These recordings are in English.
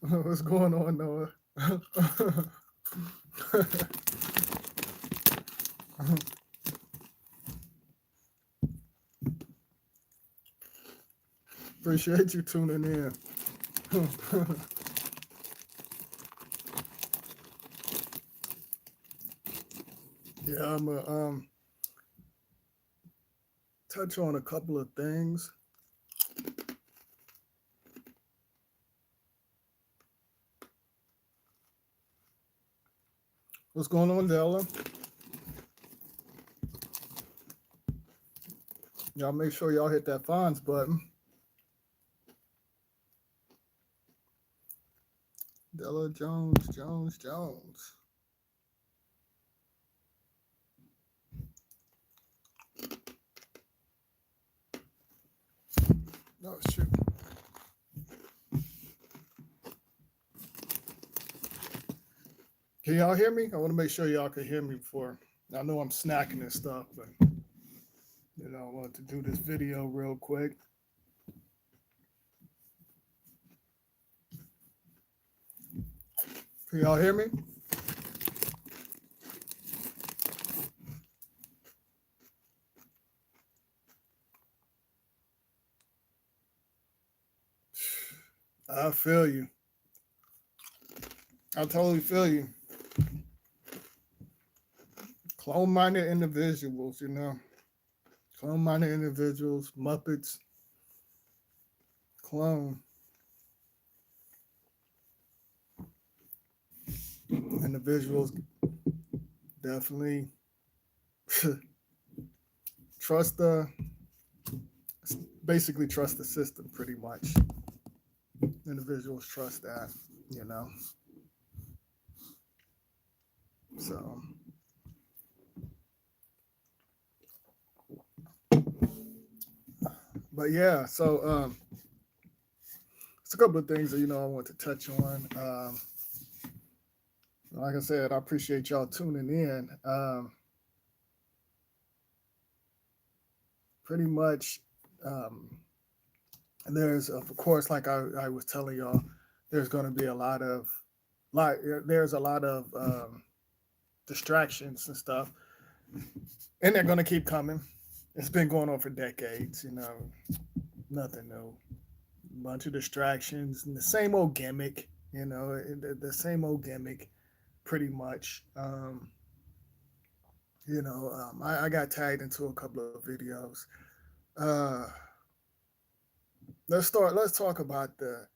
What's going on, Noah? Appreciate you tuning in. Yeah, I'm gonna touch on a couple of things. What's going on, Della? Y'all make sure y'all hit that fonts button. Della Jones. Oh shoot. Can y'all hear me? I want to make sure y'all can hear me before. I know I'm snacking and stuff, but I wanted to do this video real quick. Can y'all hear me? I feel you. I totally feel you. Clone-minded individuals, Clone-minded individuals, Muppets, clone individuals definitely trust basically trust the system pretty much. Individuals trust that, So but yeah, so it's a couple of things that I want to touch on. Like I said, I appreciate y'all tuning in. Pretty much, there's of course, like I was telling y'all, there's going to be there's a lot of distractions and stuff, and they're going to keep coming. It's been going on for decades, nothing new. Bunch of distractions and the same old gimmick, the same old gimmick, pretty much. I got tagged into a couple of videos. Uh, let's talk about the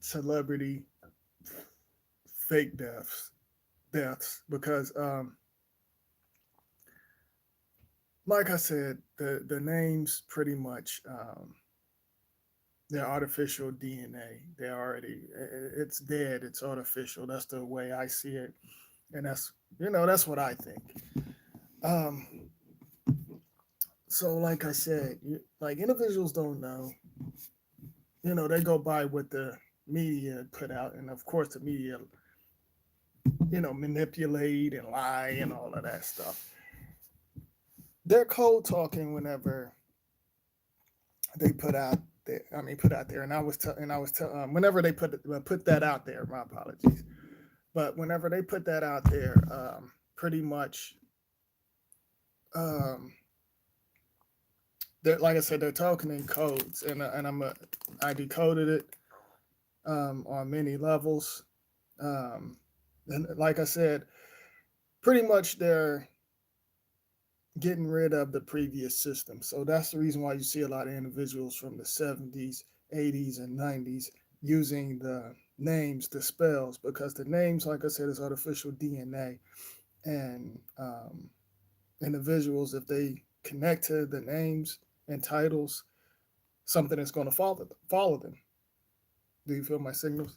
celebrity fake deaths, because like I said, the names pretty much they're artificial DNA. It's dead. It's artificial. That's the way I see it, and that's what I think. Um, so like I said, like individuals don't know. They go by what the media put out, and of course the media, manipulate and lie and all of that stuff. They're cold talking whenever they put out there, and whenever they put that out there. My apologies, but whenever they put that out there, pretty much, like I said, they're talking in codes, and I decoded it on many levels, and like I said, pretty much they're getting rid of the previous system. So that's the reason why you see a lot of individuals from the 70s, 80s, and 90s using the names, the spells, because the names, like I said, is artificial DNA. And individuals, if they connect to the names and titles, something is going to follow them. Do you feel my signals?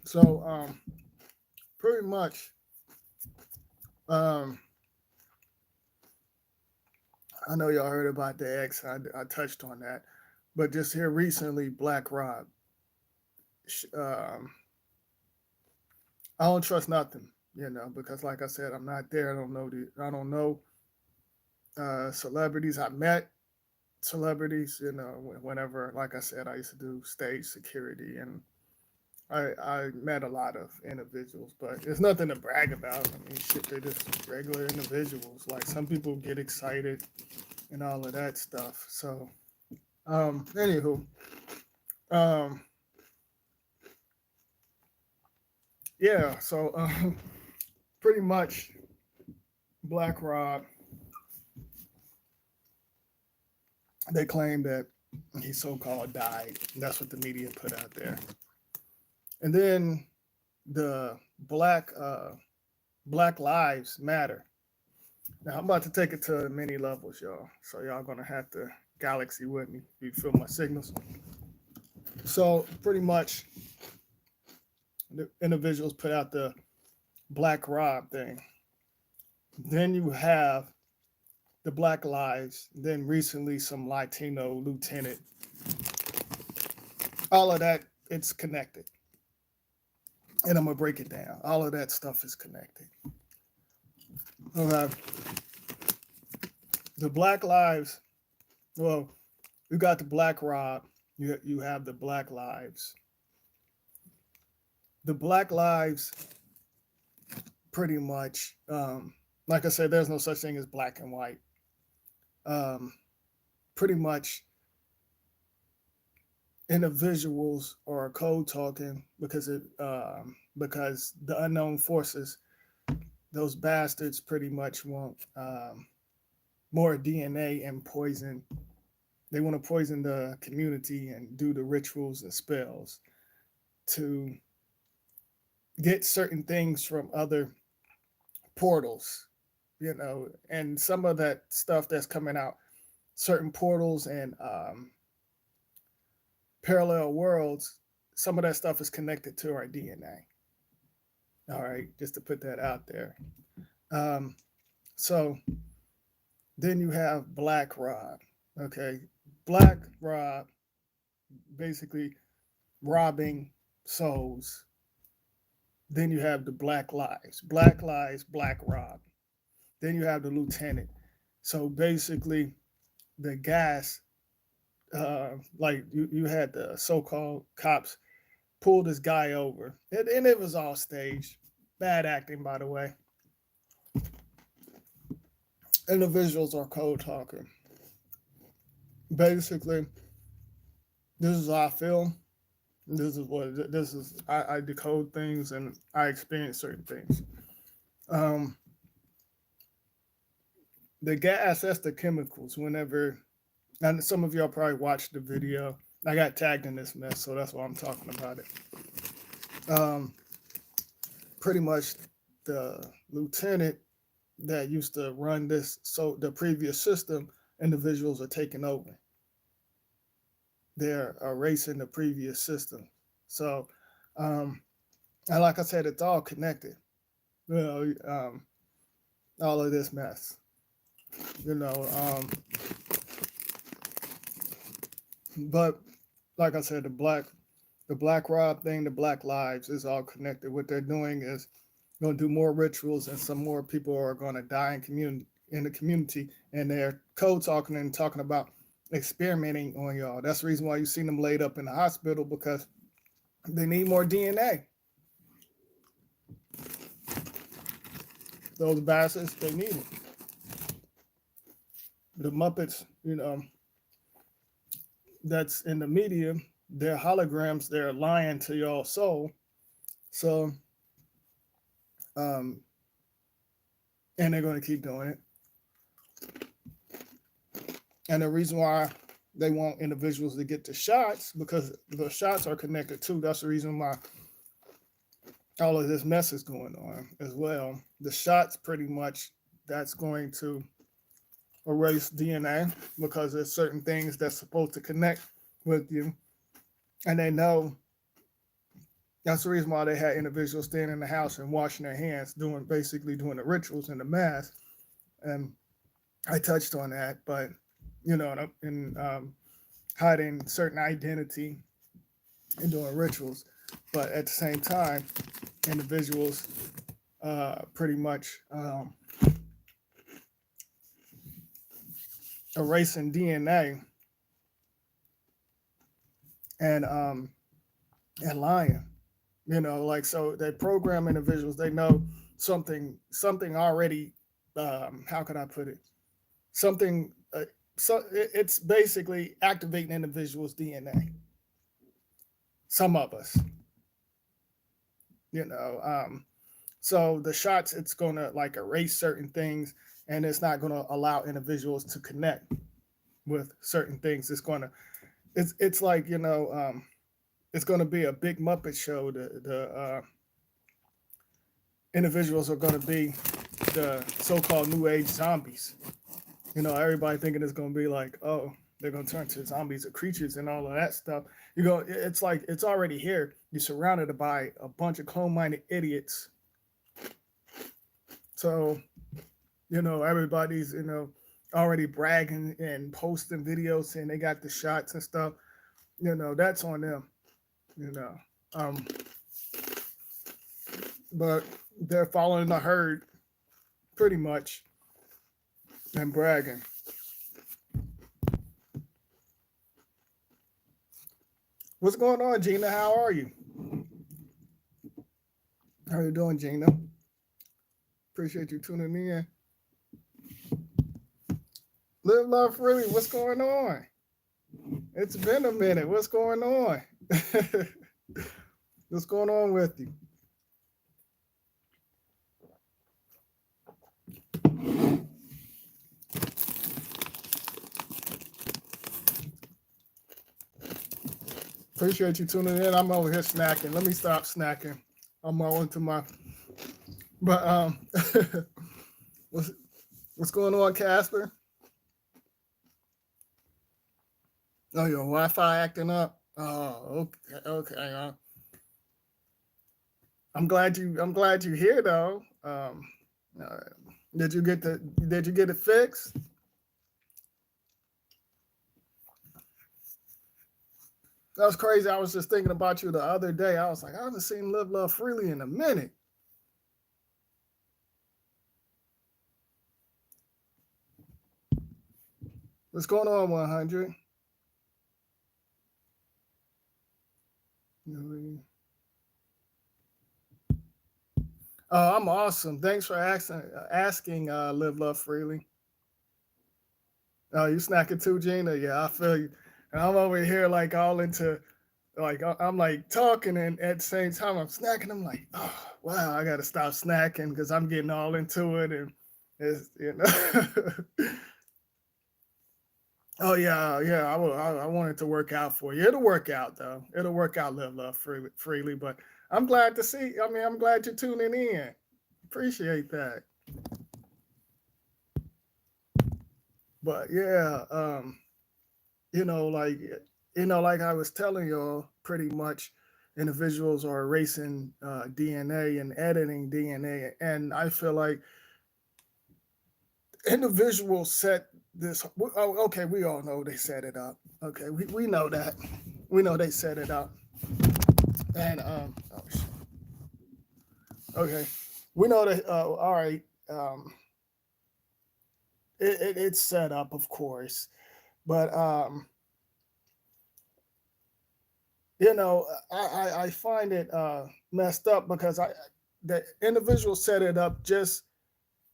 So pretty much, I know y'all heard about the X. I touched on that, but just here recently, Black Rob. I don't trust nothing, because like I said, I'm not there. I don't know celebrities I met. celebrities. Whenever, like I said, I used to do stage security, and I met a lot of individuals, but it's nothing to brag about. I mean, shit, they're just regular individuals. Like some people get excited and all of that stuff. So, anywho, um, yeah. So, pretty much, Black Rob, they claim that he so-called died. That's what the media put out there. And then the Black Lives Matter. Now I'm about to take it to many levels, y'all. So y'all gonna have to galaxy with me. You feel my signals. So pretty much, the individuals put out the Black Rob thing. Then you have the Black Lives. Then recently, some Latino lieutenant. All of that, it's connected. And I'm gonna break it down. All of that stuff is connected. Okay. The Black Lives. Well, you got the Black Rob. You have the Black Lives. The Black Lives, pretty much, like I said, there's no such thing as black and white. Um, Pretty much, individuals are code talking because the unknown forces, those bastards, pretty much want more DNA and poison. They want to poison the community and do the rituals and spells to get certain things from other portals, and some of that stuff that's coming out, certain portals and parallel worlds, some of that stuff is connected to our DNA. All right, just to put that out there. Um, so then you have Black Rob. Okay, Black Rob basically robbing souls. Then you have the Black Lives, Black Rob. Then you have the lieutenant. So basically, the gas, like you had the so-called cops pull this guy over, and it was all staged. Bad acting, by the way. Individuals are code talking. Basically, this is how I feel. I decode things and I experience certain things. Um, the gas, that's the chemicals. Whenever, and some of y'all probably watched the video. I got tagged in this mess, so that's why I'm talking about it. Pretty much, the lieutenant that used to run this, so the previous system, individuals are taking over. They're erasing the previous system. So, and like I said, it's all connected. All of this mess. You know, but like I said, the Black Rob thing, the Black Lives is all connected. What they're doing is going to do more rituals, and some more people are going to die in the community, and they're code talking and talking about experimenting on y'all. That's the reason why you've seen them laid up in the hospital, because they need more DNA. Those bastards, they need it. The Muppets, that's in the media, they're holograms, they're lying to your soul. So, and they're going to keep doing it. And the reason why they want individuals to get the shots, because the shots are connected too. That's the reason why all of this mess is going on as well. The shots, pretty much, that's going to erase DNA, because there's certain things that's supposed to connect with you. And they know that's the reason why they had individuals staying in the house and washing their hands, basically doing the rituals and the mass. And I touched on that, but and hiding certain identity and doing rituals. But at the same time, individuals pretty much erasing DNA and lying. Like, so they program individuals. They know something already. How could I put it? Something. So it's basically activating individuals' DNA. Some of us, you know. So the shots, it's gonna like erase certain things, and it's not gonna allow individuals to connect with certain things. It's like, it's gonna be a big Muppet show. The individuals are gonna be the so-called New Age zombies. Everybody thinking it's gonna be like, oh, they're gonna turn to zombies or creatures and all of that stuff. It's like it's already here. You're surrounded by a bunch of clone-minded idiots. So, everybody's already bragging and posting videos saying they got the shots and stuff. That's on them. Um, but they're following the herd pretty much and bragging. What's going on, Gina? How are you? How are you doing, Gina? Appreciate you tuning in. Live Love Freely, what's going on? It's been a minute. What's going on? What's going on with you? Appreciate you tuning in. I'm over here snacking. Let me stop snacking. I'm all into my. But what's going on, Casper? Oh, your Wi-Fi acting up. Oh, okay. I'm glad you're here though. Did you get it fixed? That was crazy. I was just thinking about you the other day. I was like, I haven't seen Live Love Freely in a minute. What's going on, 100? Oh, I'm awesome. Thanks for asking Live Love Freely. Oh, you snacking too, Gina? Yeah, I feel you. And I'm over here like all into, like, I'm like talking, and at the same time I'm snacking. I'm like, oh wow, I gotta stop snacking because I'm getting all into it, and it's Oh yeah. I wanted to work out for you. It'll work out though. It'll work out. Live Love Freely. But I'm glad to see. I mean, I'm glad you're tuning in. Appreciate that. But yeah, like like I was telling y'all, pretty much individuals are erasing DNA and editing DNA, and I feel like individuals set this. Oh, okay, we all know they set it up. Okay, we know that. We know they set it up, and okay, we know that. All right, it's set up, of course, but I find it messed up because the individuals set it up just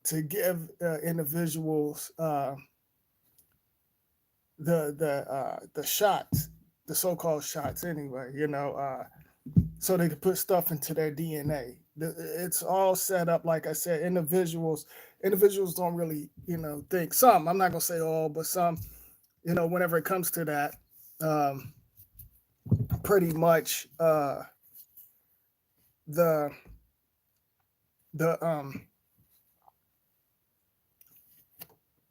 to give individuals the shots, the so-called shots, anyway. So they could put stuff into their DNA. It's all set up, like I said. Individuals don't really think. Some, I'm not gonna say all, but some, whenever it comes to that, pretty much the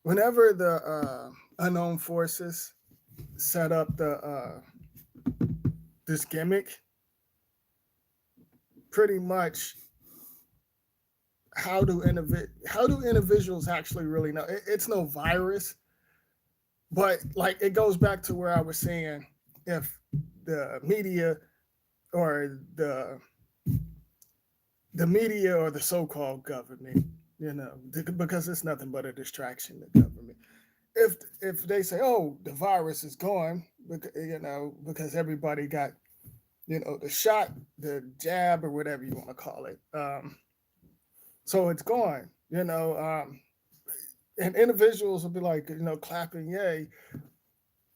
whenever the unknown forces set up this gimmick, pretty much how do individuals actually really know? It's no virus, but like it goes back to where I was saying, if the media or the media or the so-called government, because it's nothing but a distraction, the government. if they say, oh, the virus is gone, because everybody got, the shot, the jab, or whatever you want to call it, so it's gone, and individuals will be like, clapping, yay,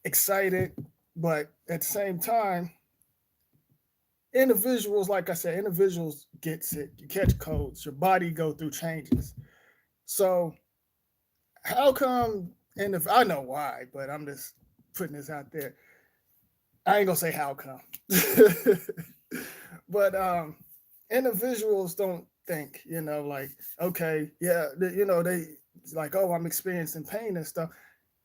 excited, but at the same time, individuals, like I said, individuals get sick, you catch colds, your body go through changes. So how come? And if I know why, but I'm just putting this out there. I ain't gonna say how come, but individuals don't think, like, okay, yeah, they like, oh, I'm experiencing pain and stuff.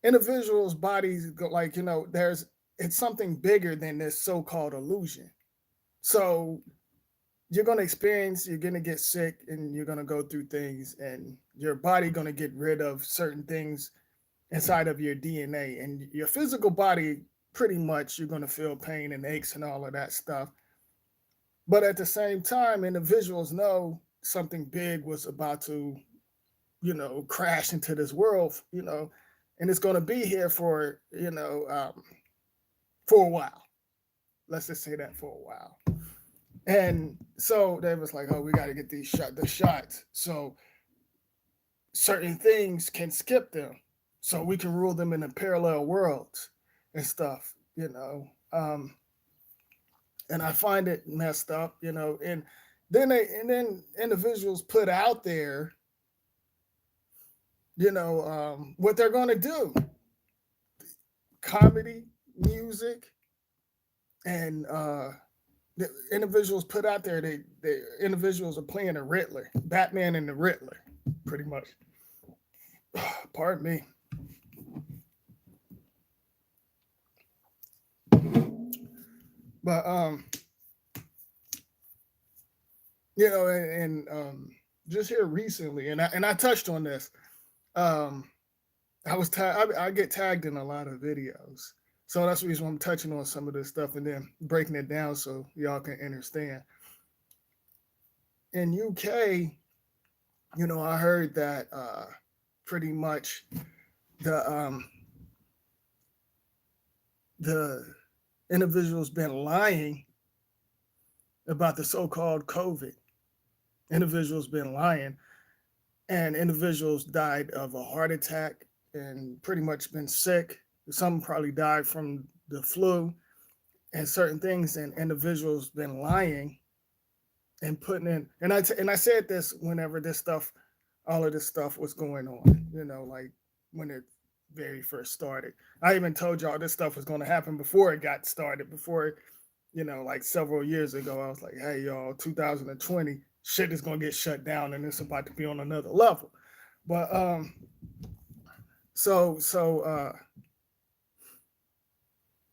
Individuals' bodies go like, there's it's something bigger than this so-called illusion. So you're gonna get sick, and you're gonna go through things, and your body gonna get rid of certain things inside of your DNA, and your physical body, pretty much you're gonna feel pain and aches and all of that stuff. But at the same time, individuals know something big was about to, crash into this world, and it's gonna be here for a while. Let's just say that, for a while. And so they was like, oh, we got to get the shots, so certain things can skip them, so we can rule them in the parallel worlds and stuff, and I find it messed up, and then individuals put out there, what they're going to do: comedy, music, and the individuals put out there, they individuals are playing the Riddler, Batman and the Riddler, pretty much. Pardon me. But just here recently, and I touched on this. Um, I get tagged in a lot of videos, so that's the reason why I'm touching on some of this stuff and then breaking it down so y'all can understand. In UK, I heard that pretty much the um, the individuals been lying about the so-called COVID. Individuals been lying, and individuals died of a heart attack and pretty much been sick. Some probably died from the flu and certain things, and individuals been lying and putting in. And I said this whenever all of this stuff was going on. Like when it very first started. I even told y'all this stuff was going to happen before it got started. Before, like several years ago, I was like, hey, y'all, 2020 shit is going to get shut down, and it's about to be on another level. But so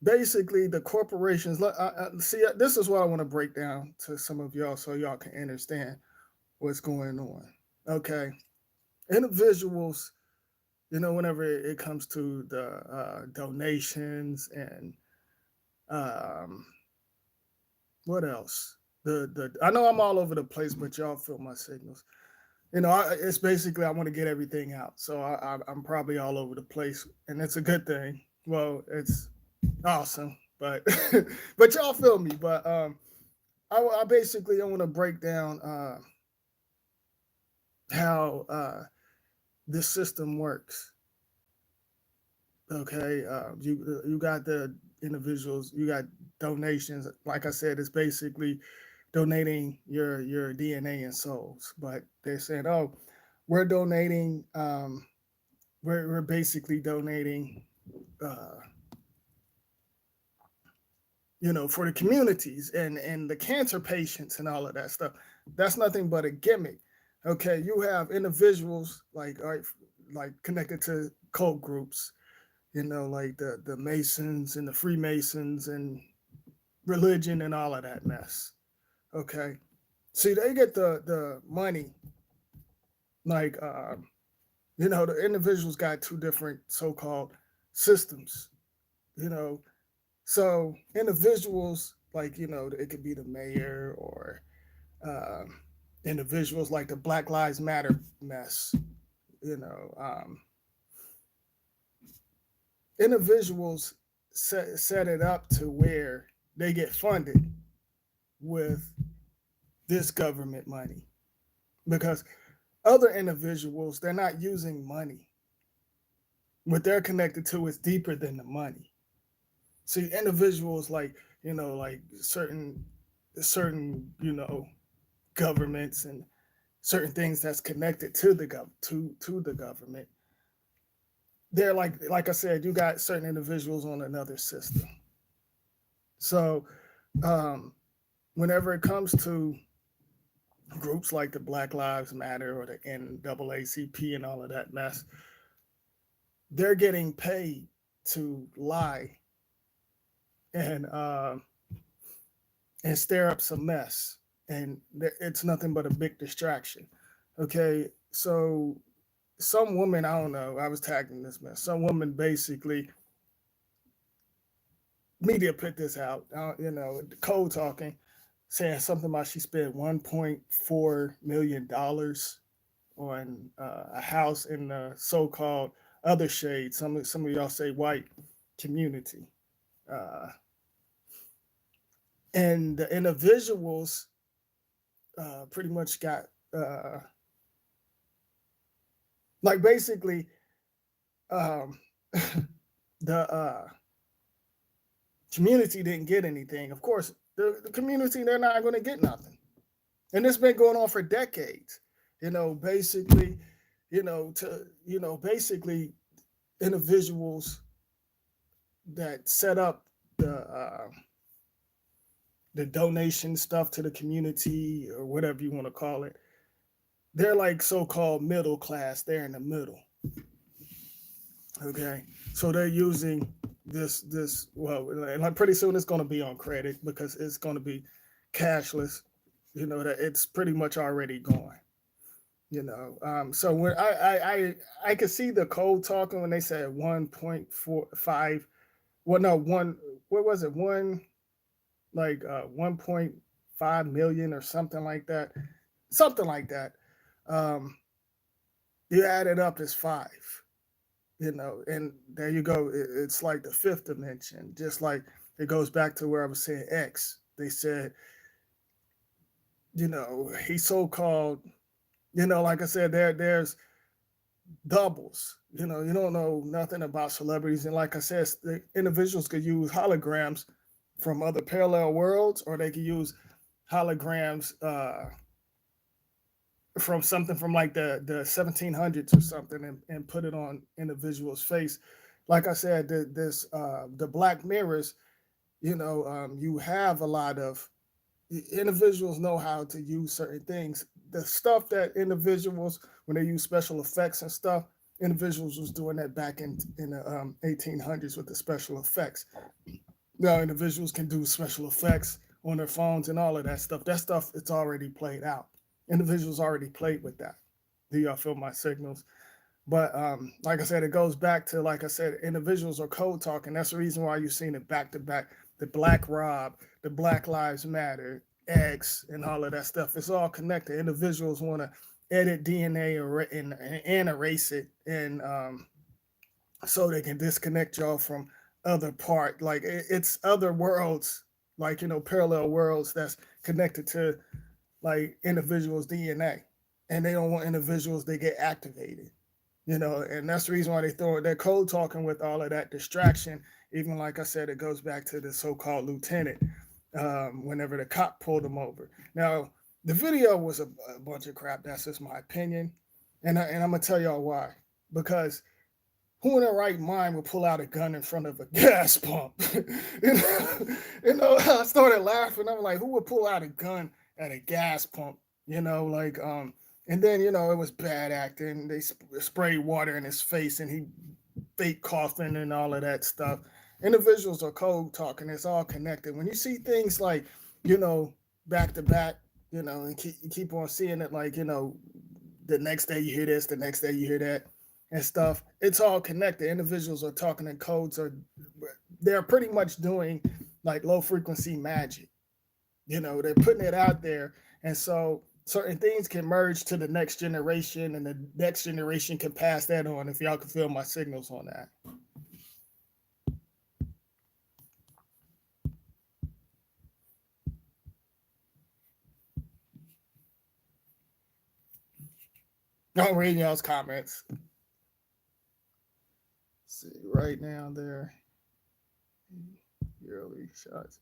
basically the corporations, see, this is what I want to break down to some of y'all so y'all can understand what's going on. Okay, individuals, whenever it comes to the donations and um, what else, the I know I'm all over the place, but y'all feel my signals. It's basically I want to get everything out, so I'm probably all over the place, and it's a good thing. Well, it's awesome, but but y'all feel me. But I basically I want to break down how this system works. Okay, you got the individuals, you got donations. Like I said, it's basically donating your DNA and souls. But they're saying, oh, we're donating. We're basically donating. Uh, for the communities and the cancer patients and all of that stuff. That's nothing but a gimmick. Okay, you have individuals like, all right, like connected to cult groups, like the Masons and the Freemasons and religion and all of that mess. Okay, see, they get the money. Like, the individuals got two different so-called systems. You know, so individuals like, it could be the mayor or um, individuals like the Black Lives Matter mess. You know, um, individuals set it up to where they get funded with this government money, because other individuals, they're not using money. What they're connected to is deeper than the money. See, individuals like, like certain, governments and certain things that's connected to to the government. They're like I said, you got certain individuals on another system. So um, whenever it comes to groups like the Black Lives Matter or the NAACP and all of that mess, they're getting paid to lie and stir up some mess, and it's nothing but a big distraction. Okay, so some woman, I don't know, I was tagged in this mess. Some woman basically, media put this out, code talking, saying something about she spent $1.4 million on a house in the so-called other shade. Some of y'all say white community, and the individuals pretty much got like basically um, the community didn't get anything. Of course, the community, they're not going to get nothing, and it's been going on for decades. Basically, basically individuals that set up the donation stuff to the community or whatever you want to call it. They're like so-called middle class. They're in the middle. Okay, so they're using this. Well, like pretty soon it's going to be on credit because it's going to be cashless. That it's pretty much already gone. So when I could see the code talking when they said 1.45. Well, no, what was it? 1.5 million or something like that. Something like that. You add it up as five. And there you go. It's like the fifth dimension. Just like it goes back to where I was saying X. They said, he so-called, like I said, there's doubles. You don't know nothing about celebrities. And like I said, the individuals could use holograms from other parallel worlds, or they could use holograms from something from like the 1700s or something, and put it on individual's face. Like I said, the Black Mirrors, you have a lot of individuals know how to use certain things. The stuff that individuals, when they use special effects and stuff, individuals was doing that back in the 1800s with the special effects. Now individuals can do special effects on their phones and all of that stuff. That stuff, it's already played out. Individuals already played with that. Do y'all feel my signals? But like I said, it goes back to, like I said, individuals are code talking. That's the reason why you've seen it back to back. The Black Rob, the Black Lives Matter, X, and all of that stuff. It's all connected. Individuals want to edit DNA and erase it, and so they can disconnect y'all from other part. Like it's other worlds, like parallel worlds that's connected to like individuals' DNA, and they don't want individuals to get activated. And that's the reason why they're code talking with all of that distraction. Even like I said, it goes back to the so-called lieutenant, whenever the cop pulled him over. Now, the video was a bunch of crap. That's just my opinion. And I'm going to tell y'all why. Because who in their right mind would pull out a gun in front of a gas pump? I started laughing. I'm like, who would pull out a gun at a gas pump? And then, it was bad acting. They sprayed water in his face and he fake coughing and all of that stuff. Individuals are code talking. It's all connected. When you see things like, back to back, and keep on seeing it, like, the next day you hear this, the next day you hear that and stuff. It's all connected. Individuals are talking in codes, or they're pretty much doing like low frequency magic. They're putting it out there. And so certain things can merge to the next generation, and the next generation can pass that on, if y'all can feel my signals on that. I'm reading y'all's comments. Let's see, right now there, yearly shots.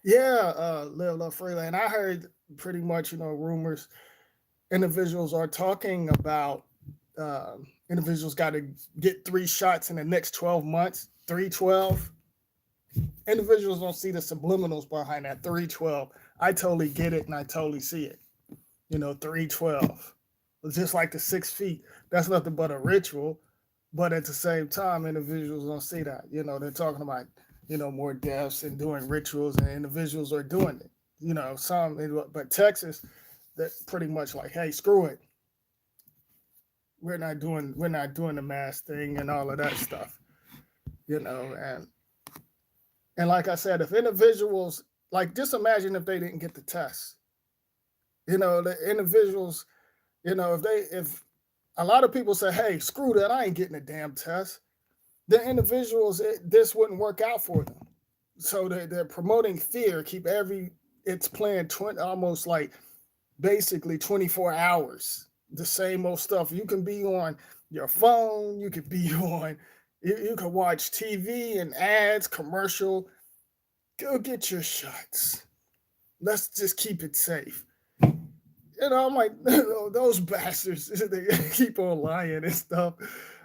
Yeah, Live Love Freely. And I heard pretty much, rumors. Individuals are talking about individuals got to get 3 shots in the next 12 months, 312. Individuals don't see the subliminals behind that 312. I totally get it and I totally see it. 312. Just like the 6 feet, that's nothing but a ritual. But at the same time, individuals don't see that. They're talking about, more deaths and doing rituals, and individuals are doing it. But Texas, that's pretty much like, hey, screw it. We're not doing the mass thing and all of that stuff. And like I said, if individuals, like, just imagine if they didn't get the test. The individuals, if a lot of people say, hey, screw that, I ain't getting a damn test, the individuals, this wouldn't work out for them. So they're promoting fear, it's playing almost like basically 24 hours, the same old stuff. You can be on your phone, you could be on, you can watch TV and ads, commercial. Go get your shots. Let's just keep it safe. I'm like, those bastards, they keep on lying and stuff.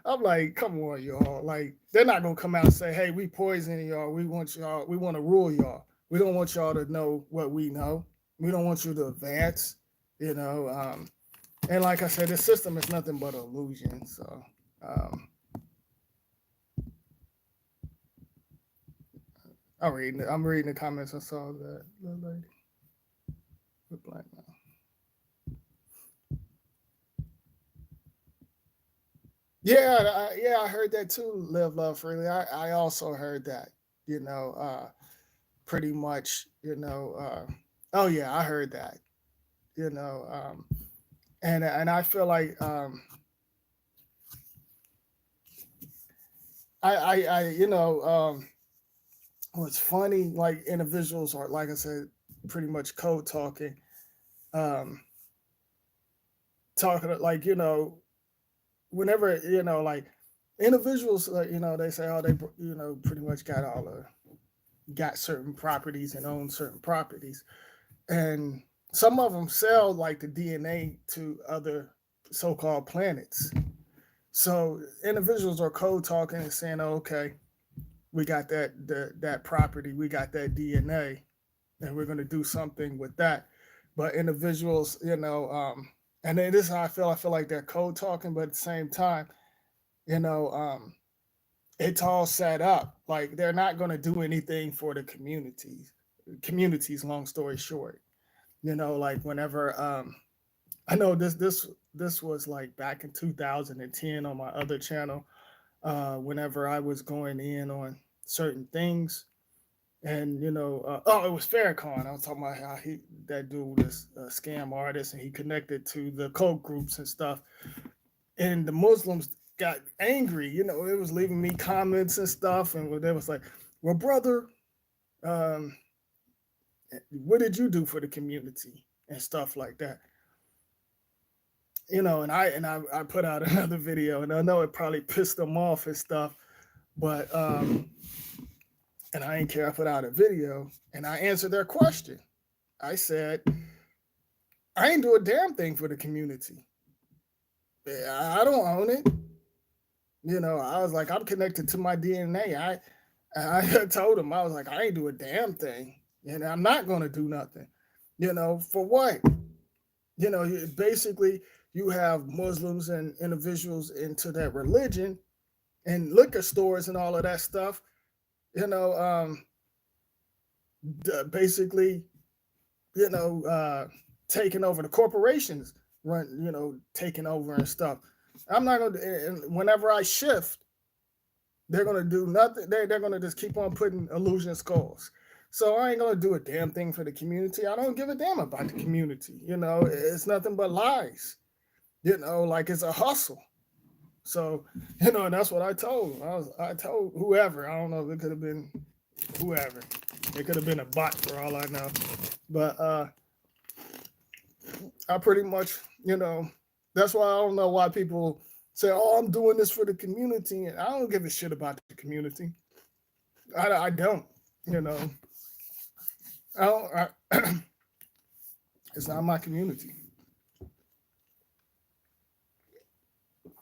I'm like, come on, y'all. Like, they're not going to come out and say, hey, we poisoning y'all. We want to rule y'all. We don't want y'all to know what we know. We don't want you to advance, And like I said, the system is nothing but illusion. So, I'm reading the comments. I saw that little lady with black now. Yeah, I heard that too. Live Love Freely. I also heard that. Pretty much. Oh yeah, I heard that. And I feel like what's funny, like, individuals are, like I said, pretty much code talking, talking like, whenever, like, individuals, they say, oh, they, pretty much got certain properties and own certain properties. And some of them sell, like, the DNA to other so-called planets. So individuals are code talking and saying, oh, okay, we got that property, we got that DNA, and we're going to do something with that. But individuals, and then this is how I feel. I feel like they're code talking, but at the same time, it's all set up. Like, they're not going to do anything for the communities. Long story short, like, whenever I know this was like back in 2010 on my other channel. Whenever I was going in on certain things, and it was Farrakhan. I was talking about how that dude was a scam artist, and he connected to the cult groups and stuff. And the Muslims got angry. It was leaving me comments and stuff, and they was like, "Well, brother, what did you do for the community?" and stuff like that. And I put out another video, and I know it probably pissed them off and stuff, but and I didn't care. I put out a video and I answered their question. I said, I ain't do a damn thing for the community. I don't own it. I was like, I'm connected to my DNA. I told him, I was like, I ain't do a damn thing. And I'm not going to do nothing. For what? Basically, you have Muslims and individuals into that religion and liquor stores and all of that stuff. Basically, taking over the corporations, taking over and stuff. I'm not going to, whenever I shift, they're going to do nothing. They're going to just keep on putting illusion skulls. So I ain't going to do a damn thing for the community. I don't give a damn about the community. It's nothing but lies. Like, it's a hustle. So, and that's what I told. I told whoever. I don't know if it could have been whoever. It could have been a bot for all I know. But I pretty much, that's why I don't know why people say, "Oh, I'm doing this for the community," and I don't give a shit about the community. I don't, you know, I don't. It's not my community.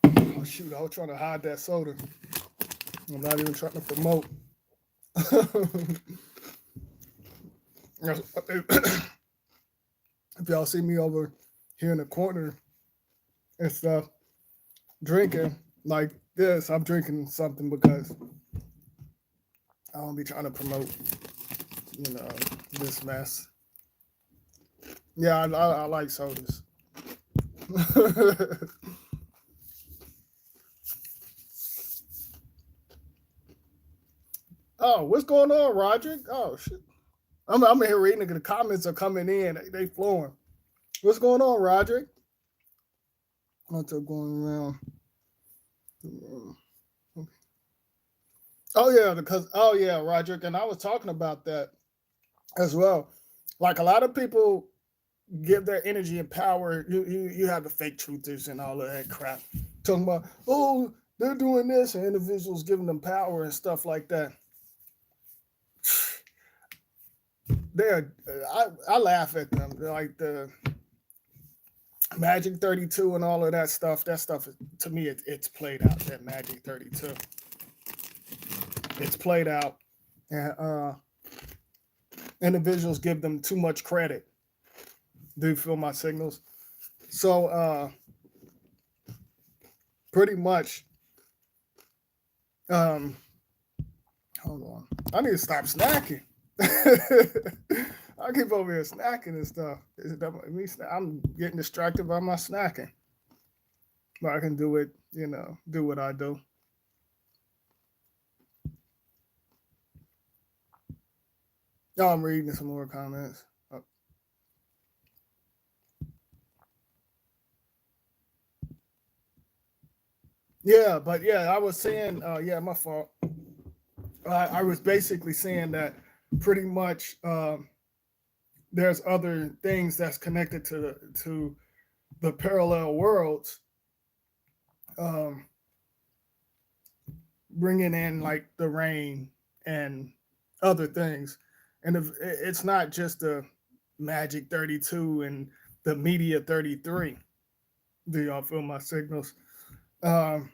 Oh shoot! I was trying to hide that soda. I'm not even trying to promote. If y'all see me over here in the corner and stuff drinking like this, I'm drinking something because I don't be trying to promote, you know, this mess. Yeah, I like sodas. Oh, what's going on, Roderick? Oh shit. I'm here reading the comments are coming in. They flowing. What's going on, Roderick? What's up going around? Oh yeah, because Roderick, and I was talking about that as well. Like a lot of people give their energy and power. You have the fake truthers and all of that crap. Talking about, oh, they're doing this and individuals giving them power and stuff like that. They're I laugh at them. They're like the Magic 32 and all of that stuff. That stuff to me it's played out. That Magic 32. It's played out. And individuals give them too much credit. Do you feel my signals? So pretty much hold on. I need to stop snacking. I keep over here snacking and stuff. I'm getting distracted by my snacking. But I can do it, do what I do. Oh, I'm reading some more comments. Oh. Yeah, but yeah, I was saying, my fault. I was basically saying that pretty much there's other things that's connected to the parallel worlds, um, bringing in like the rain and other things, and if, it's not just the Magic 32 and the Media 33. Do y'all feel my signals? Um,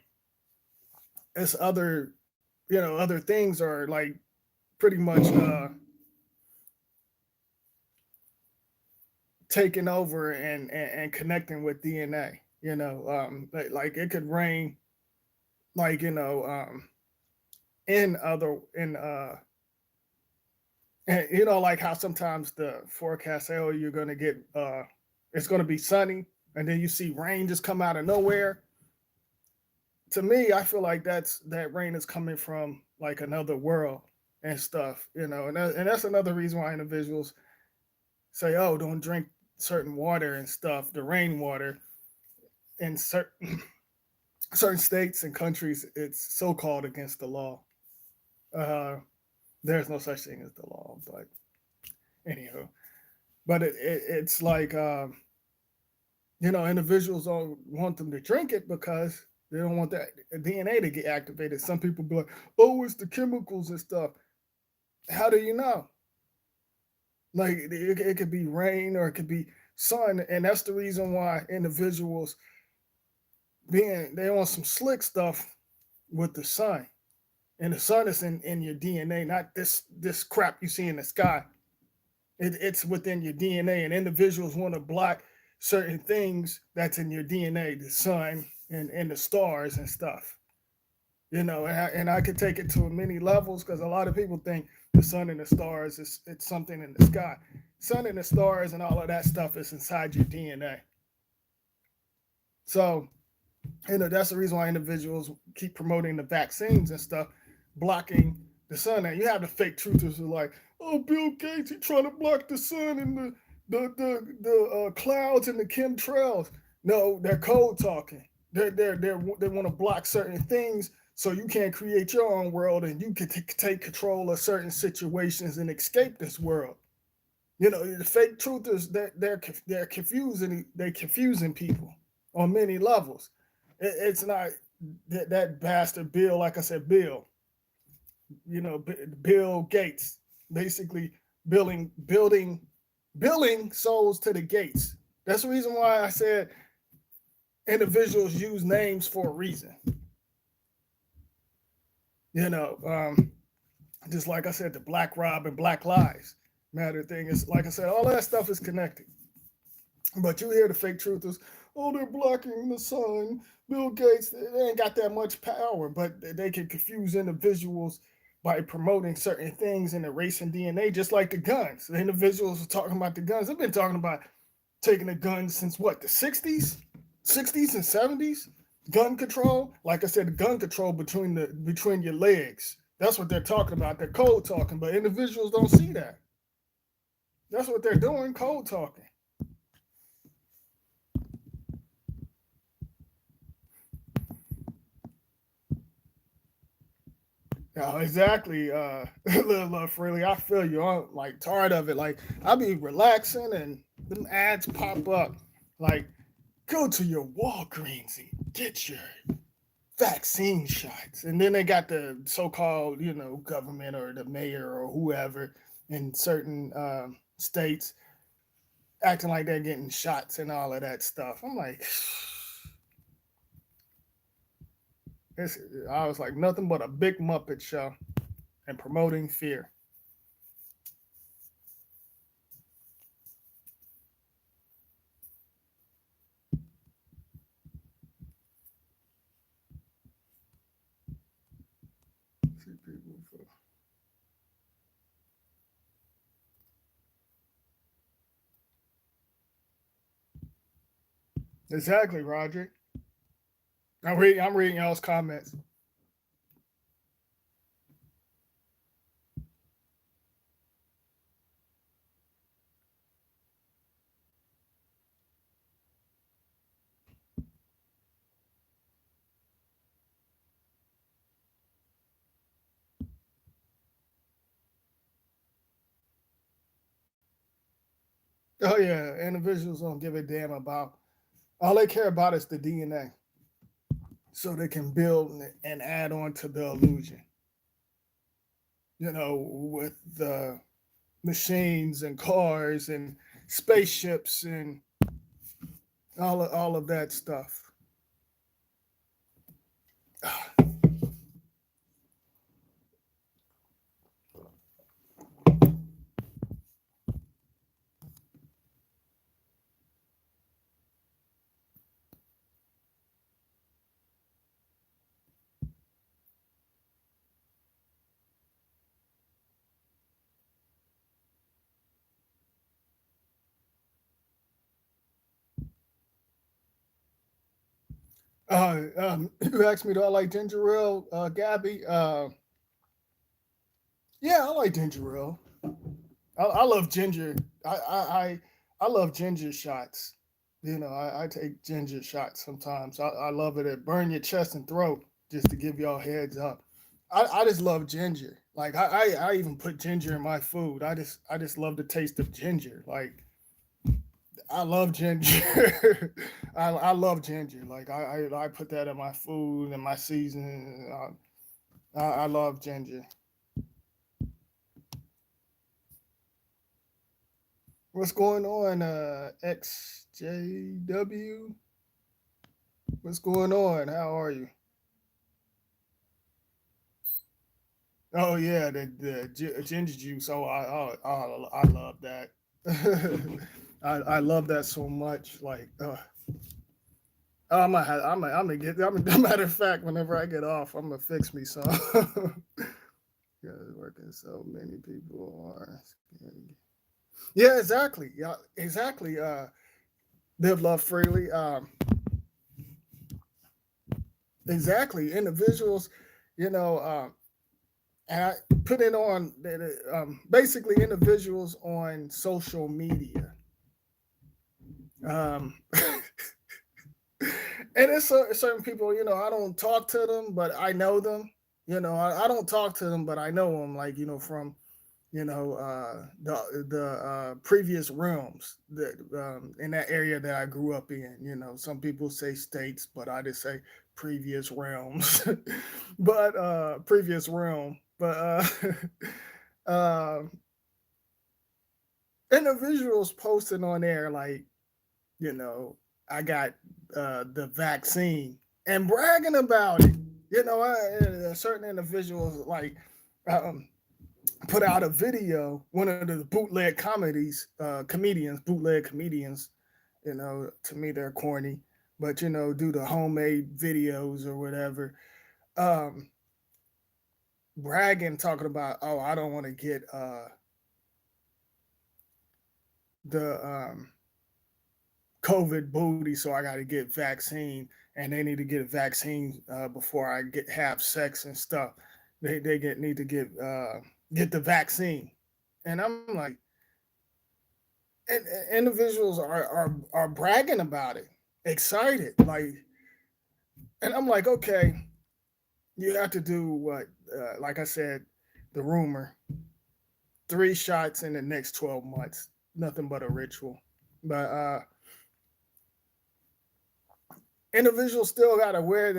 it's other, other things are like pretty much taking over and connecting with DNA. Like it could rain, like in other in and like how sometimes the forecast say, oh, you're gonna get it's gonna be sunny, and then you see rain just come out of nowhere. To me, I feel like that rain is coming from like another world and stuff, and that's another reason why individuals say, oh, don't drink certain water and stuff, the rainwater in certain states and countries, it's so called against the law. There's no such thing as the law, but anyhow, but it's like individuals don't want them to drink it because they don't want that DNA to get activated. Some people be like, oh, it's the chemicals and stuff. How do you know? Like it could be rain or it could be sun, and that's the reason why individuals they want some slick stuff with the sun, and the sun is in your DNA, not this crap you see in the sky. It's within your DNA, and individuals want to block certain things that's in your DNA, the sun and the stars and stuff. And I could take it to many levels because a lot of people think the sun and the stars it's something in the sky. Sun and the stars and all of that stuff is inside your DNA. So, that's the reason why individuals keep promoting the vaccines and stuff, blocking the sun. And you have the fake truthers who are like, oh, Bill Gates, he's trying to block the sun and the clouds and the chemtrails. No, they're code talking. They want to block certain things so you can't create your own world and you can take control of certain situations and escape this world. The fake truthers, they're confusing people on many levels. It's not that bastard Bill, like I said, Bill, Bill Gates, basically billing souls to the gates. That's the reason why I said individuals use names for a reason. You know, just like I said, the Black Rob and Black Lives Matter thing is, like I said, all that stuff is connected. But you hear the fake truthers, oh, they're blocking the sun. Bill Gates, they ain't got that much power, but they can confuse individuals by promoting certain things in the race and DNA, just like the guns. The individuals are talking about the guns. They've been talking about taking the guns since what, the 60s? 60s and 70s? Gun control? Like I said, the gun control between your legs. That's what they're talking about. They're cold talking, but individuals don't see that. That's what they're doing, cold talking. Yeah, exactly. Little Freely, I feel you. I'm like tired of it. Like I be relaxing and them ads pop up. Like go to your Walgreens and get your vaccine shots, and then they got the so-called, government or the mayor or whoever in certain states acting like they're getting shots and all of that stuff. I'm like, I was like nothing but a big Muppet show and promoting fear. Exactly, Roger. I'm reading y'all's comments. Oh yeah, individuals don't give a damn about. All they care about is the DNA, so they can build and add on to the illusion. With the machines and cars and spaceships and all of that stuff. You asked me, do I like ginger ale, Gabby? Yeah, I like ginger ale. I love ginger. I love ginger shots. I take ginger shots sometimes. I love it. It burn your chest and throat. Just to give y'all heads up. I just love ginger. Like I even put ginger in my food. I just love the taste of ginger. Like I love ginger. I love ginger. Like I put that in my food and my seasoning. I love ginger. What's going on, XJW? What's going on? How are you? Oh yeah, the ginger juice. Oh, I love that. I love that so much. Like, I'm gonna get. Matter of fact, whenever I get off, I'm gonna fix me some. Yeah, working so many people are. Yeah, exactly. Yeah, exactly. Live love freely. Exactly. Individuals, you know, and I put it on basically individuals on social media. Um, and it's certain people, I don't talk to them, but I know them. I don't talk to them, but I know them, like, from the previous realms that in that area that I grew up in. Some people say states, but I just say previous realms. But previous realm. But uh, individuals posting on there like, you know, I got the vaccine and bragging about it. Certain individuals like um, put out a video, one of the bootleg bootleg comedians, to me they're corny, but do the homemade videos or whatever, um, bragging, talking about, oh, I don't want to get the COVID booty, so I got to get vaccine, and they need to get a vaccine before I have sex and stuff. They need to get the vaccine, and I'm like, and individuals are bragging about it, excited, like, and I'm like, okay, you have to do what, like I said, the rumor, 3 shots in the next 12 months, nothing but a ritual, but individuals still got to wear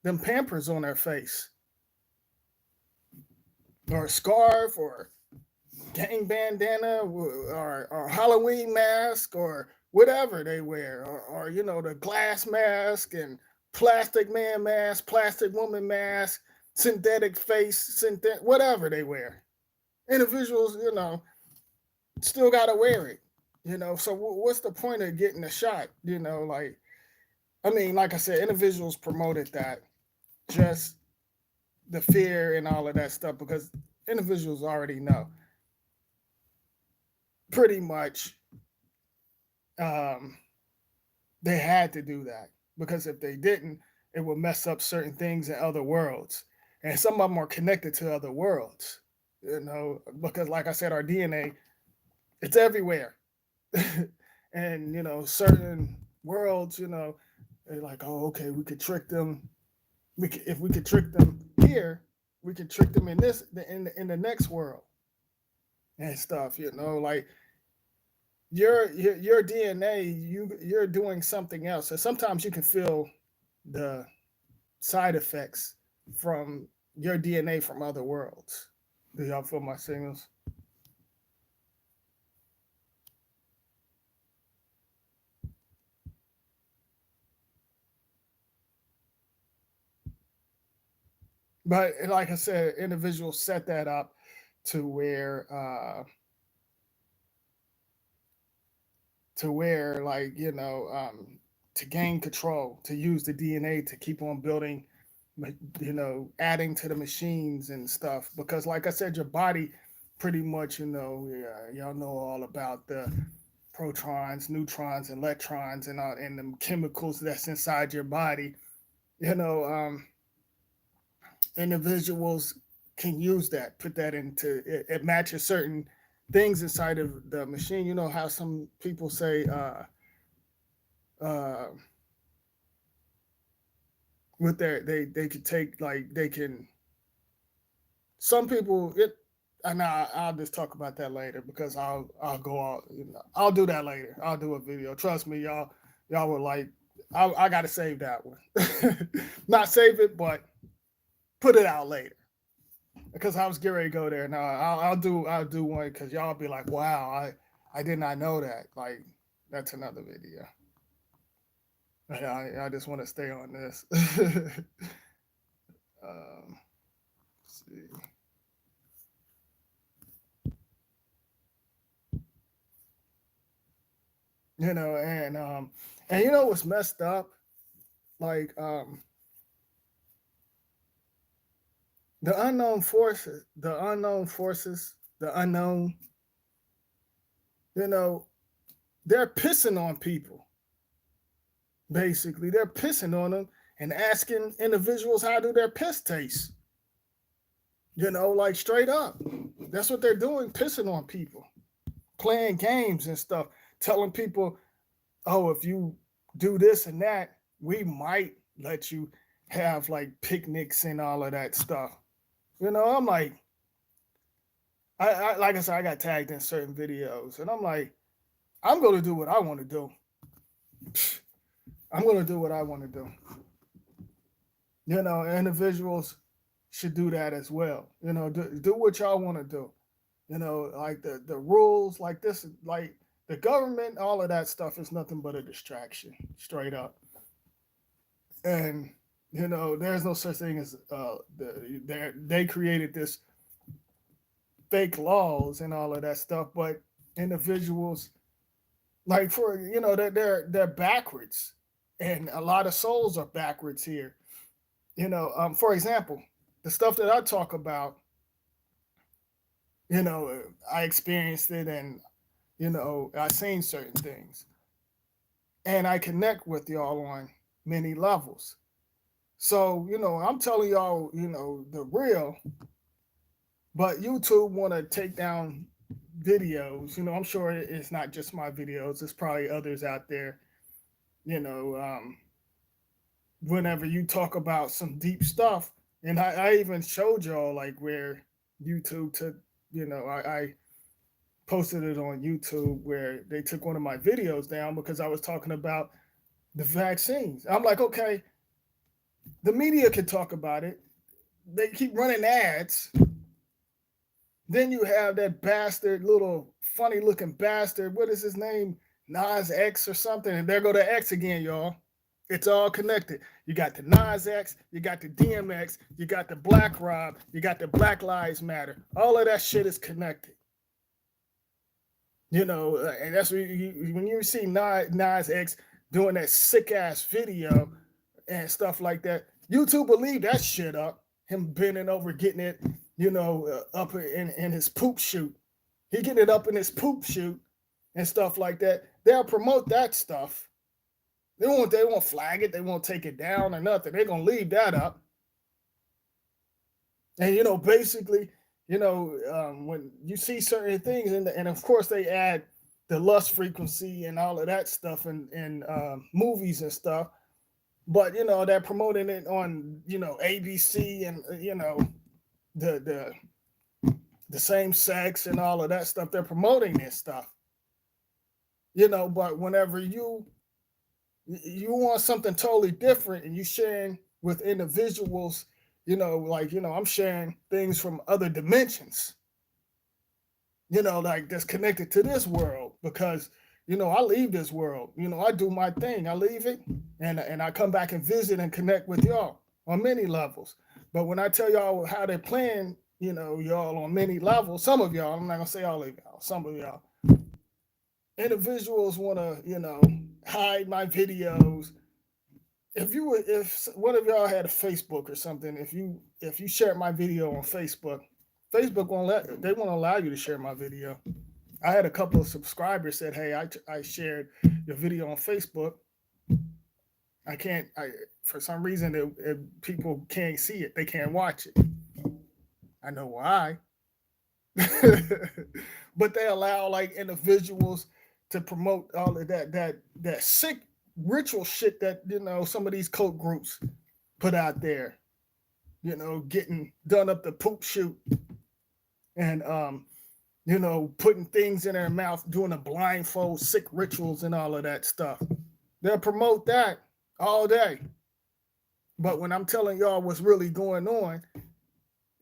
them Pampers on their face, or a scarf, or gang bandana, or Halloween mask, or whatever they wear, or the glass mask and plastic man mask, plastic woman mask, synthetic face, synthetic whatever they wear. Individuals, still got to wear it. So what's the point of getting a shot? Like, I mean, like I said, individuals promoted that, just the fear and all of that stuff, because individuals already know pretty much, um, they had to do that, because if they didn't, it would mess up certain things in other worlds, and some of them are connected to other worlds. Because like I said, our DNA, it's everywhere, and certain worlds, they're like, oh, okay, we could trick them. If we could trick them here, we could trick them in the next world and stuff. Like your DNA, you're doing something else, and sometimes you can feel the side effects from your DNA from other worlds. Do y'all feel my signals? But like I said, individuals set that up to where like, to gain control, to use the DNA to keep on building, adding to the machines and stuff. Because like I said, your body pretty much, y'all know all about the protons, neutrons, electrons, and the chemicals that's inside your body. You know, individuals can use that, put that into it, it matches certain things inside of the machine. You know how some people say, uh, with they could take, like, they can, some people it, and I'll just talk about that later, because I'll go out, I'll do that later. I'll do a video. Trust me, y'all were like, I gotta save that one. Not save it, but put it out later, because I was getting ready to go there. Now I'll do one, because y'all be like, wow, I did not know that. Like, that's another video. I just want to stay on this. Let's see. And what's messed up? Like, the unknown, you know, they're pissing on people. Basically, they're pissing on them and asking individuals how do their piss taste. Like, straight up. That's what they're doing, pissing on people, playing games and stuff, telling people, oh, if you do this and that, we might let you have like picnics and all of that stuff. I'm like, I like I said, I got tagged in certain videos, and I'm like, I'm gonna do what I want to do. I'm gonna do what I want to do. Individuals should do that as well. Do what y'all want to do. Like the rules, like this, like the government, all of that stuff is nothing but a distraction, straight up. And there's no such thing as they created this fake laws and all of that stuff, but individuals, like, for they're backwards, and a lot of souls are backwards here. For example, the stuff that I talk about, I experienced it, and I seen certain things, and I connect with y'all on many levels. So I'm telling y'all, the real, but YouTube want to take down videos. I'm sure it's not just my videos. There's probably others out there. You know, um, Whenever you talk about some deep stuff, and I even showed y'all like where YouTube took. I posted it on YouTube where they took one of my videos down because I was talking about the vaccines. I'm like, okay, the media can talk about it. They keep running ads. Then you have that bastard, little funny looking bastard. What is his name? Nas X or something. And there go the X again, y'all. It's all connected. You got the Nas X, you got the DMX, you got the Black Rob, you got the Black Lives Matter. All of that shit is connected. And that's when you see Nas X doing that sick ass video and stuff like that. YouTube will leave that shit up. Him bending over, getting it, up in his poop shoot. He getting it up in his poop shoot and stuff like that. They'll promote that stuff. They won't flag it. They won't take it down or nothing. They're gonna leave that up. And basically, when you see certain things, and of course they add the lust frequency and all of that stuff in movies and stuff. But they're promoting it on ABC and the same sex and all of that stuff. They're promoting this stuff. But whenever you want something totally different and you sharing with individuals, I'm sharing things from other dimensions, like that's connected to this world, because I leave this world, I do my thing, I leave it, and I come back and visit and connect with y'all on many levels. But when I tell y'all how they're playing, y'all on many levels, some of y'all, I'm not gonna say all of y'all, some of y'all individuals want to hide my videos. If one of y'all had a Facebook or something, if you shared my video on Facebook won't allow you to share my video. I had a couple of subscribers said, hey, I shared your video on Facebook. I can't, for some reason, people can't see it. They can't watch it. I know why. But they allow like individuals to promote all of that sick ritual shit that some of these cult groups put out there. Getting done up the poop shoot and putting things in their mouth, doing a blindfold, sick rituals and all of that stuff. They'll promote that all day. But when I'm telling y'all what's really going on,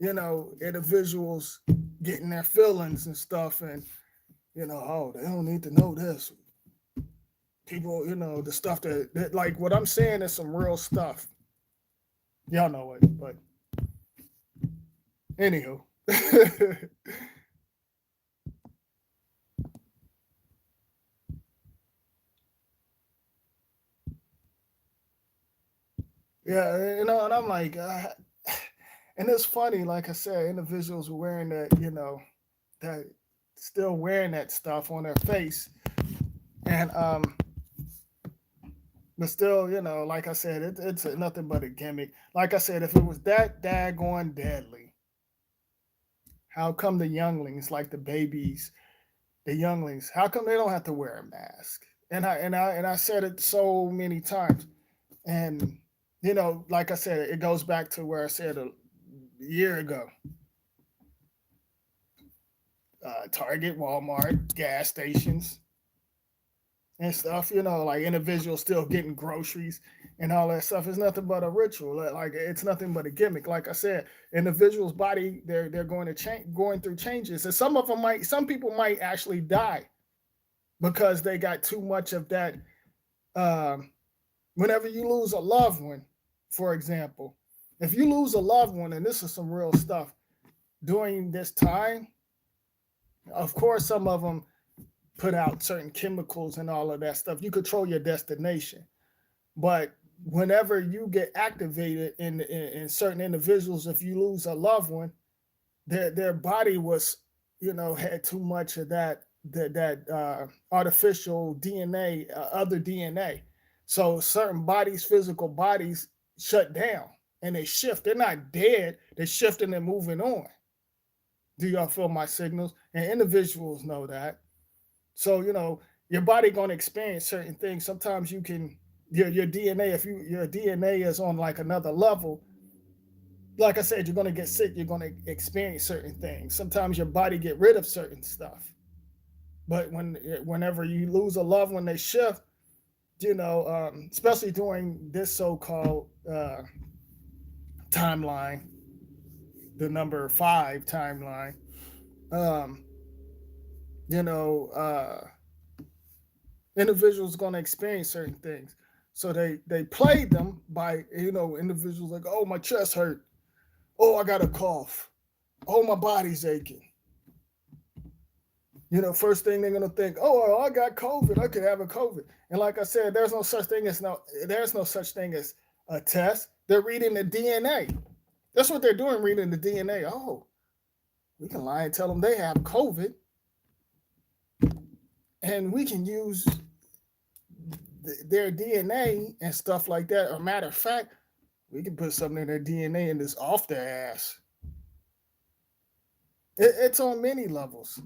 individuals getting their feelings and stuff, and oh, they don't need to know this. People, the stuff that like what I'm saying is some real stuff. Y'all know it, but anywho. Yeah, and I'm like, and it's funny, like I said, individuals wearing that, that still wearing that stuff on their face, and but still, like I said, it's nothing but a gimmick. Like I said, if it was that daggone deadly, how come the younglings, like the babies, the younglings, how come they don't have to wear a mask? And I said it so many times, and like I said, it goes back to where I said a year ago. Target, Walmart, gas stations, and stuff. Like individuals still getting groceries and all that stuff. It's nothing but a ritual. Like it's nothing but a gimmick. Like I said, individuals' body they're going to change, going through changes, and some people might actually die because they got too much of that. Um, Whenever you lose a loved one, for example, if you lose a loved one, and this is some real stuff during this time, of course, some of them put out certain chemicals and all of that stuff. You control your destination. But whenever you get activated in certain individuals, if you lose a loved one, their body was, had too much of that artificial DNA, other DNA. So certain bodies, physical bodies, shut down and they shift. They're not dead. They're shifting and moving on. Do y'all feel my signals? And individuals know that. So your body gonna experience certain things. Sometimes you can your DNA, if your DNA is on like another level, like I said, you're gonna get sick. You're gonna experience certain things. Sometimes your body get rid of certain stuff. But whenever you lose a loved one, they shift. Especially during this so-called timeline, the number 5 timeline. Um, you know, individuals going to experience certain things. So they play them by individuals like, oh, my chest hurt, oh, I got a cough, oh, my body's aching. First thing they're gonna think, oh, I got COVID, I could have a COVID. And like I said, there's no such thing as a test. They're reading the DNA. That's what they're doing, reading the DNA. Oh, we can lie and tell them they have COVID, and we can use their DNA and stuff like that. Or matter of fact, we can put something in their DNA and just off their ass. It's on many levels.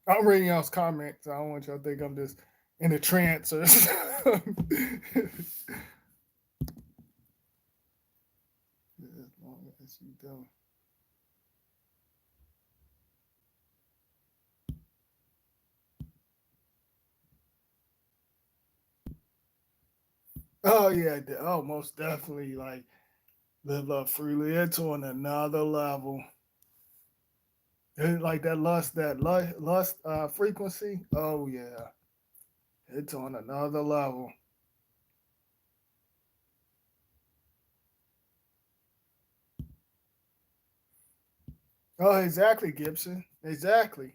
I'm reading y'all's comments. I don't want y'all to think I'm just in a trance or something. As long as you don't. Oh yeah, oh most definitely. Like live love freely. It's on another level. Like that lust frequency. Oh yeah, it's on another level. Oh, exactly, Gibson. Exactly.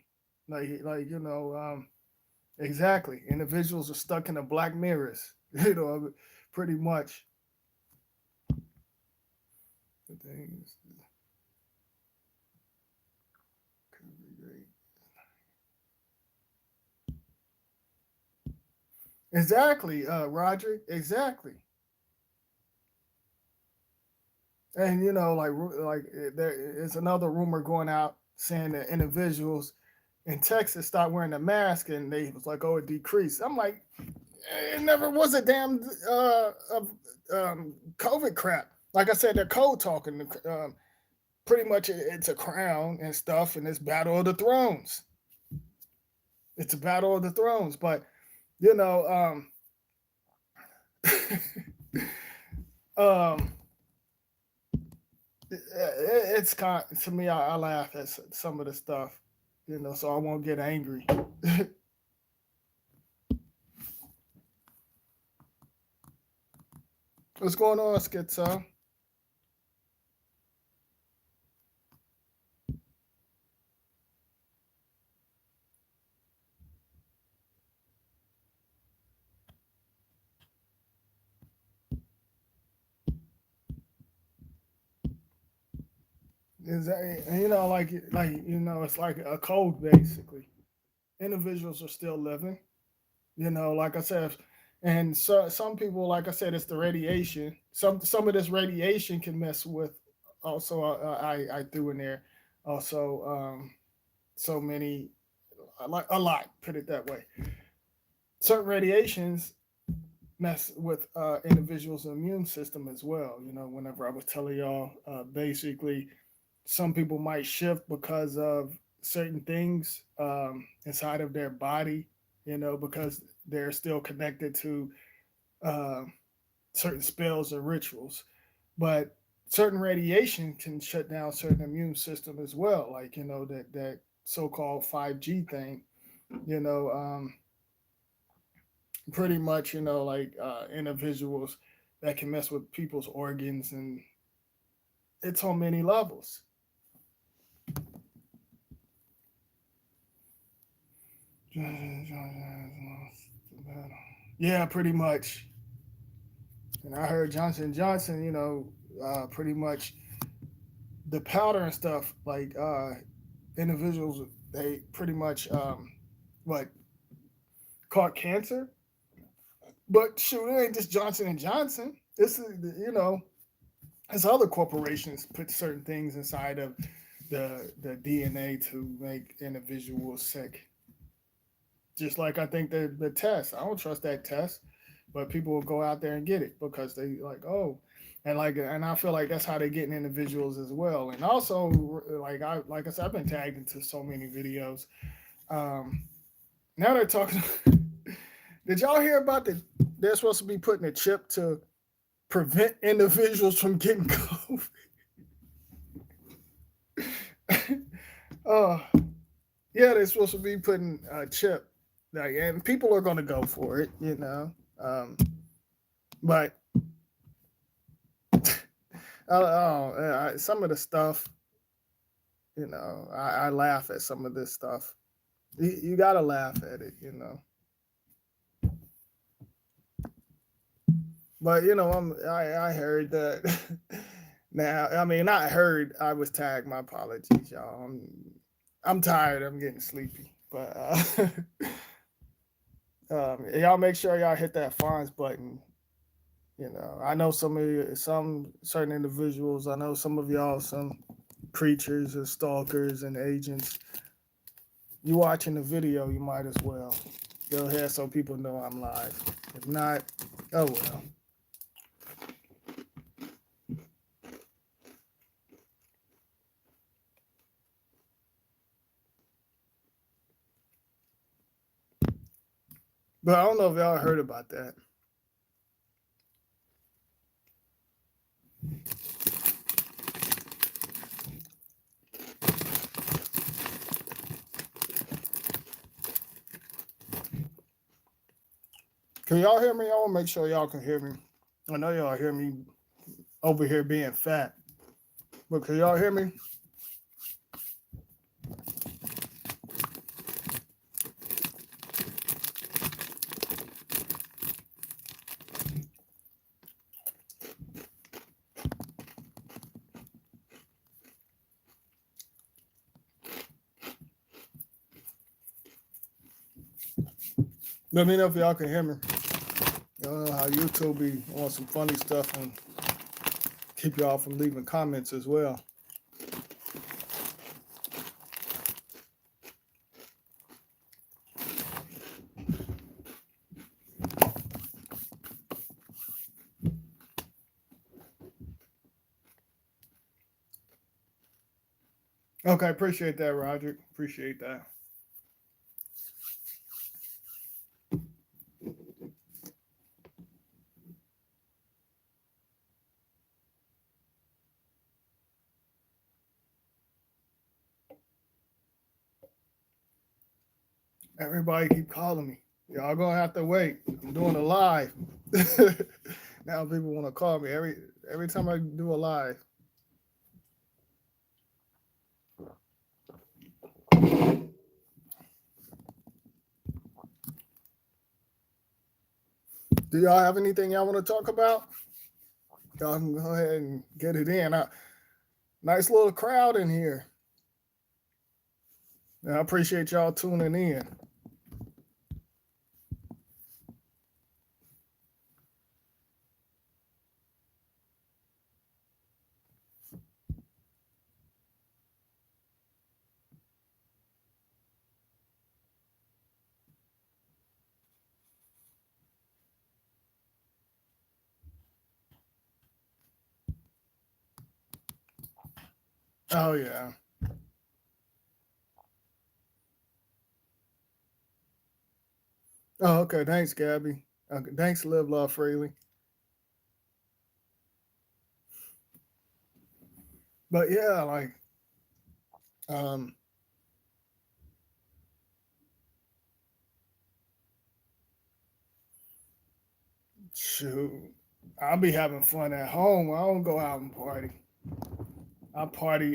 Exactly. Individuals are stuck in the black mirrors. Pretty much. The things. Exactly, Roger. Exactly. And there is another rumor going out saying that individuals in Texas start wearing a mask, and they was like, "Oh, it decreased." I'm like, it never was a damn COVID crap. Like I said, they're code talking. Pretty much, it's a crown and stuff, and it's Battle of the Thrones. It's a Battle of the Thrones, but you know, um, it's kind to me. I laugh at some of the stuff, so I won't get angry. What's going on, Schizo? Is that it's like a code basically. Individuals are still living, like I said, and so some people, like I said, it's the radiation. Some of this radiation can mess with. Also, I threw in there also so many, like a lot, put it that way. Certain radiations mess with individuals' immune system as well. Whenever I was telling y'all, basically, some people might shift because of certain things inside of their body, because they're still connected to uh, certain spells or rituals. But certain radiation can shut down certain immune system as well, like that so-called 5G thing. You know, pretty much like individuals that can mess with people's organs, and it's on many levels. Yeah, pretty much. And I heard Johnson, pretty much the powder and stuff, like individuals, they pretty much what caught cancer. But shoot, it ain't just Johnson and Johnson. This is as other corporations put certain things inside of the DNA to make individuals sick. Just like I think the test, I don't trust that test, but people will go out there and get it because they like, oh, and I feel like that's how they're getting individuals as well. And also, like I said, I've been tagged into so many videos. Um, Now they're talking. Did y'all hear about the? They're supposed to be putting a chip to prevent individuals from getting COVID. Oh, yeah, they're supposed to be putting a chip, like, and people are going to go for it. But some of the stuff, I laugh at some of this stuff. You got to laugh at it. But I heard that. Now, I mean, not heard. I was tagged. My apologies, y'all. I'm tired. I'm getting sleepy. But y'all make sure y'all hit that funds button. I know some certain individuals. I know some of y'all, some creatures and stalkers and agents. You watching the video, you might as well go ahead so people know I'm live. If not, oh well. But I don't know if y'all heard about that. Can y'all hear me? I want to make sure y'all can hear me. I know y'all hear me over here being fat. But can y'all hear me? Let me know if y'all can hear me. Y'all know how YouTube be on some funny stuff and keep y'all from leaving comments as well. Okay, appreciate that, Roger. Appreciate that. Everybody keep calling me. Y'all gonna have to wait. I'm doing a live. Now people want to call me every time I do a live. Do y'all have anything y'all want to talk about? Y'all can go ahead and get it in. Nice little crowd in here. And I appreciate y'all tuning in. Oh yeah. Oh, okay. Thanks, Gabby. Okay, thanks, Live Love Freely. But yeah, like um shoot. I'll be having fun at home. I don't go out and party.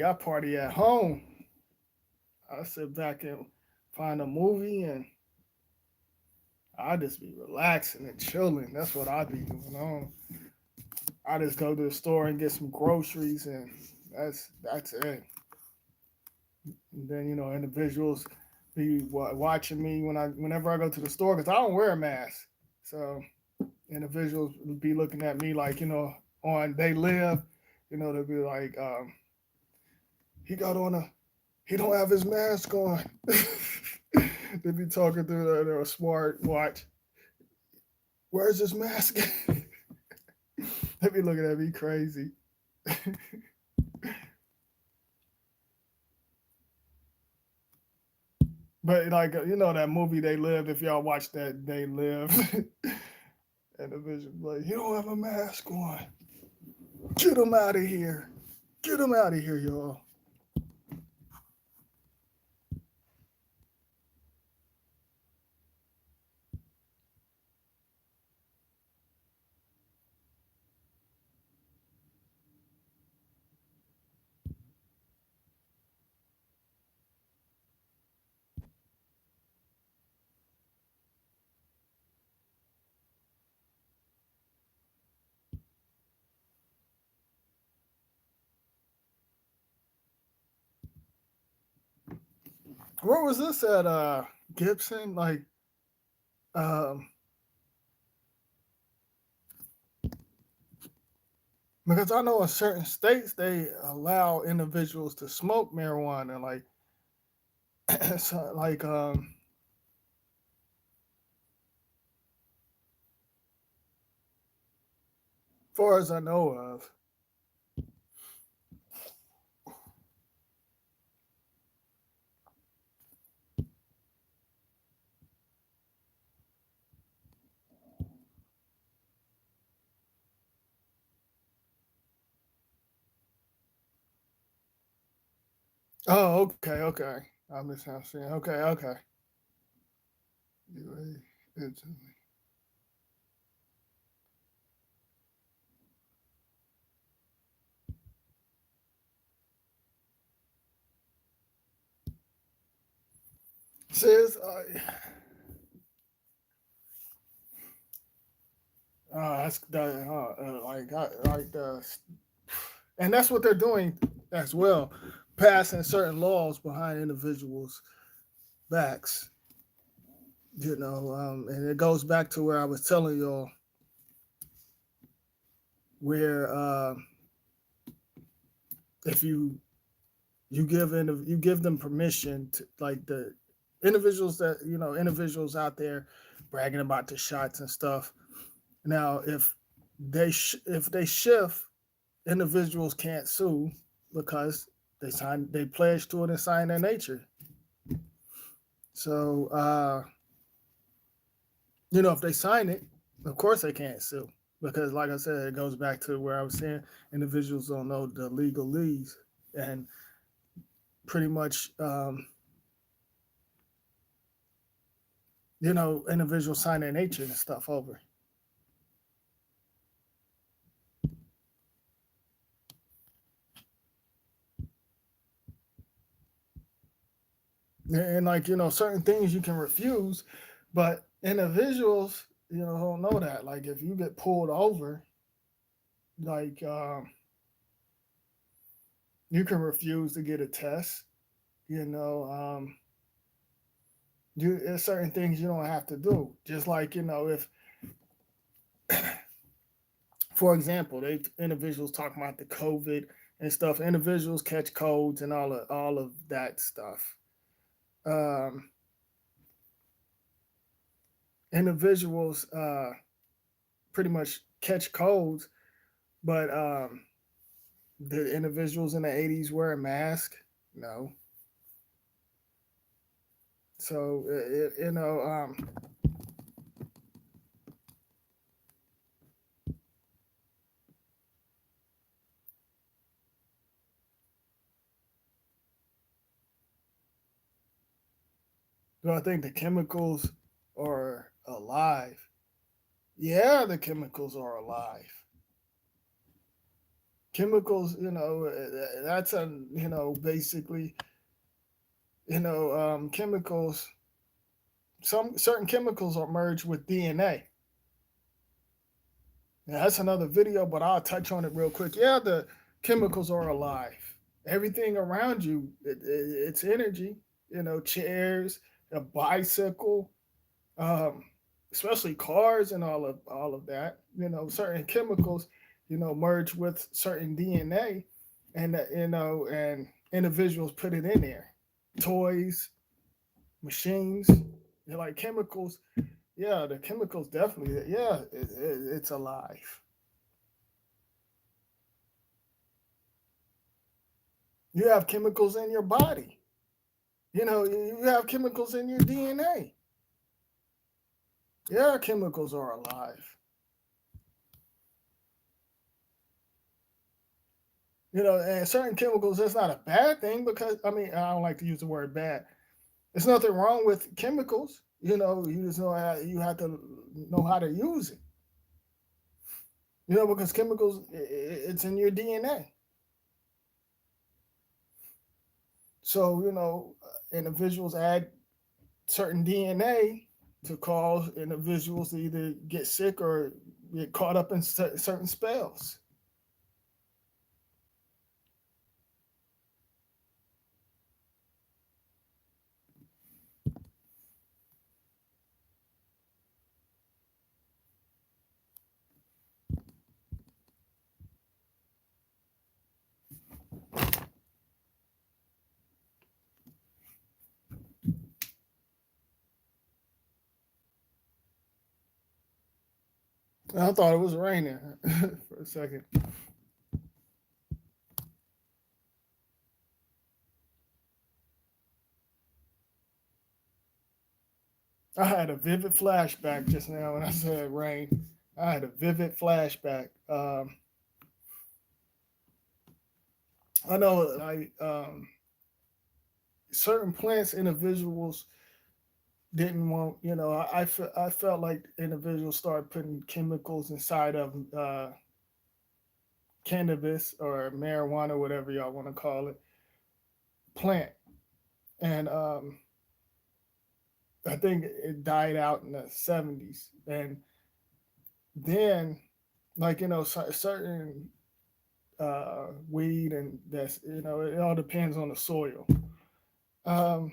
I party at home. I sit back and find a movie and I just be relaxing and chilling. That's what I be doing. I just go to the store and get some groceries and that's it. And then individuals be watching me whenever I go to the store because I don't wear a mask. So individuals would be looking at me like on they live. They'll be like, he got on a he don't have his mask on. They be talking through their smart watch. Where's his mask? They be looking at me crazy. But like that movie They Live. If y'all watch that They Live, and the vision like he don't have a mask on. Get him out of here. Get him out of here, y'all. Where was this at? Gibson, like um, because I know in certain states they allow individuals to smoke marijuana, like so, like far as I know of. Oh, okay, okay. I misunderstand. Okay, okay. Instantly. Says, that's like and that's what they're doing as well, passing certain laws behind individuals' backs. And it goes back to where I was telling y'all where if you give them permission to like the individuals out there bragging about the shots and stuff. Now, if they shift, individuals can't sue because they pledge to it and sign their nature. So if they sign it, of course they can't sue because, like I said, it goes back to where I was saying individuals don't know the legalese and pretty much individuals sign their nature and stuff over. And like certain things you can refuse, but individuals don't know that. Like if you get pulled over, like you can refuse to get a test. You know, there's certain things you don't have to do. Just like if, for example, they individuals talking about the COVID and stuff. Individuals catch colds and all of that stuff. Um, individuals pretty much catch colds, but The individuals in the 80s wear a mask? No. So, do I think the chemicals are alive? Yeah, the chemicals are alive. Chemicals, that's basically, chemicals, some certain chemicals are merged with DNA. Now, that's another video, but I'll touch on it real quick. Yeah, the chemicals are alive. Everything around you, it's energy. Chairs, a bicycle, um, especially cars and all of that. Certain chemicals, merge with certain DNA, and and individuals put it in there. Toys, machines, like chemicals. Yeah, the chemicals definitely. Yeah, it's alive. You have chemicals in your body. You have chemicals in your DNA. Yeah, chemicals are alive. And certain chemicals, that's not a bad thing because, I mean, I don't like to use the word bad. There's nothing wrong with chemicals. You just know how you have to know how to use it. Because chemicals, it's in your DNA. So, individuals add certain DNA to cause individuals to either get sick or get caught up in certain spells. I thought it was raining for a second. I had a vivid flashback just now when I said rain. I had a vivid flashback. I know, like, certain plants, individuals didn't want. I felt like individuals started putting chemicals inside of cannabis or marijuana, whatever y'all want to call it, plant, and I think it died out in the 70s, and then, like, certain weed, and that's, it all depends on the soil. Um,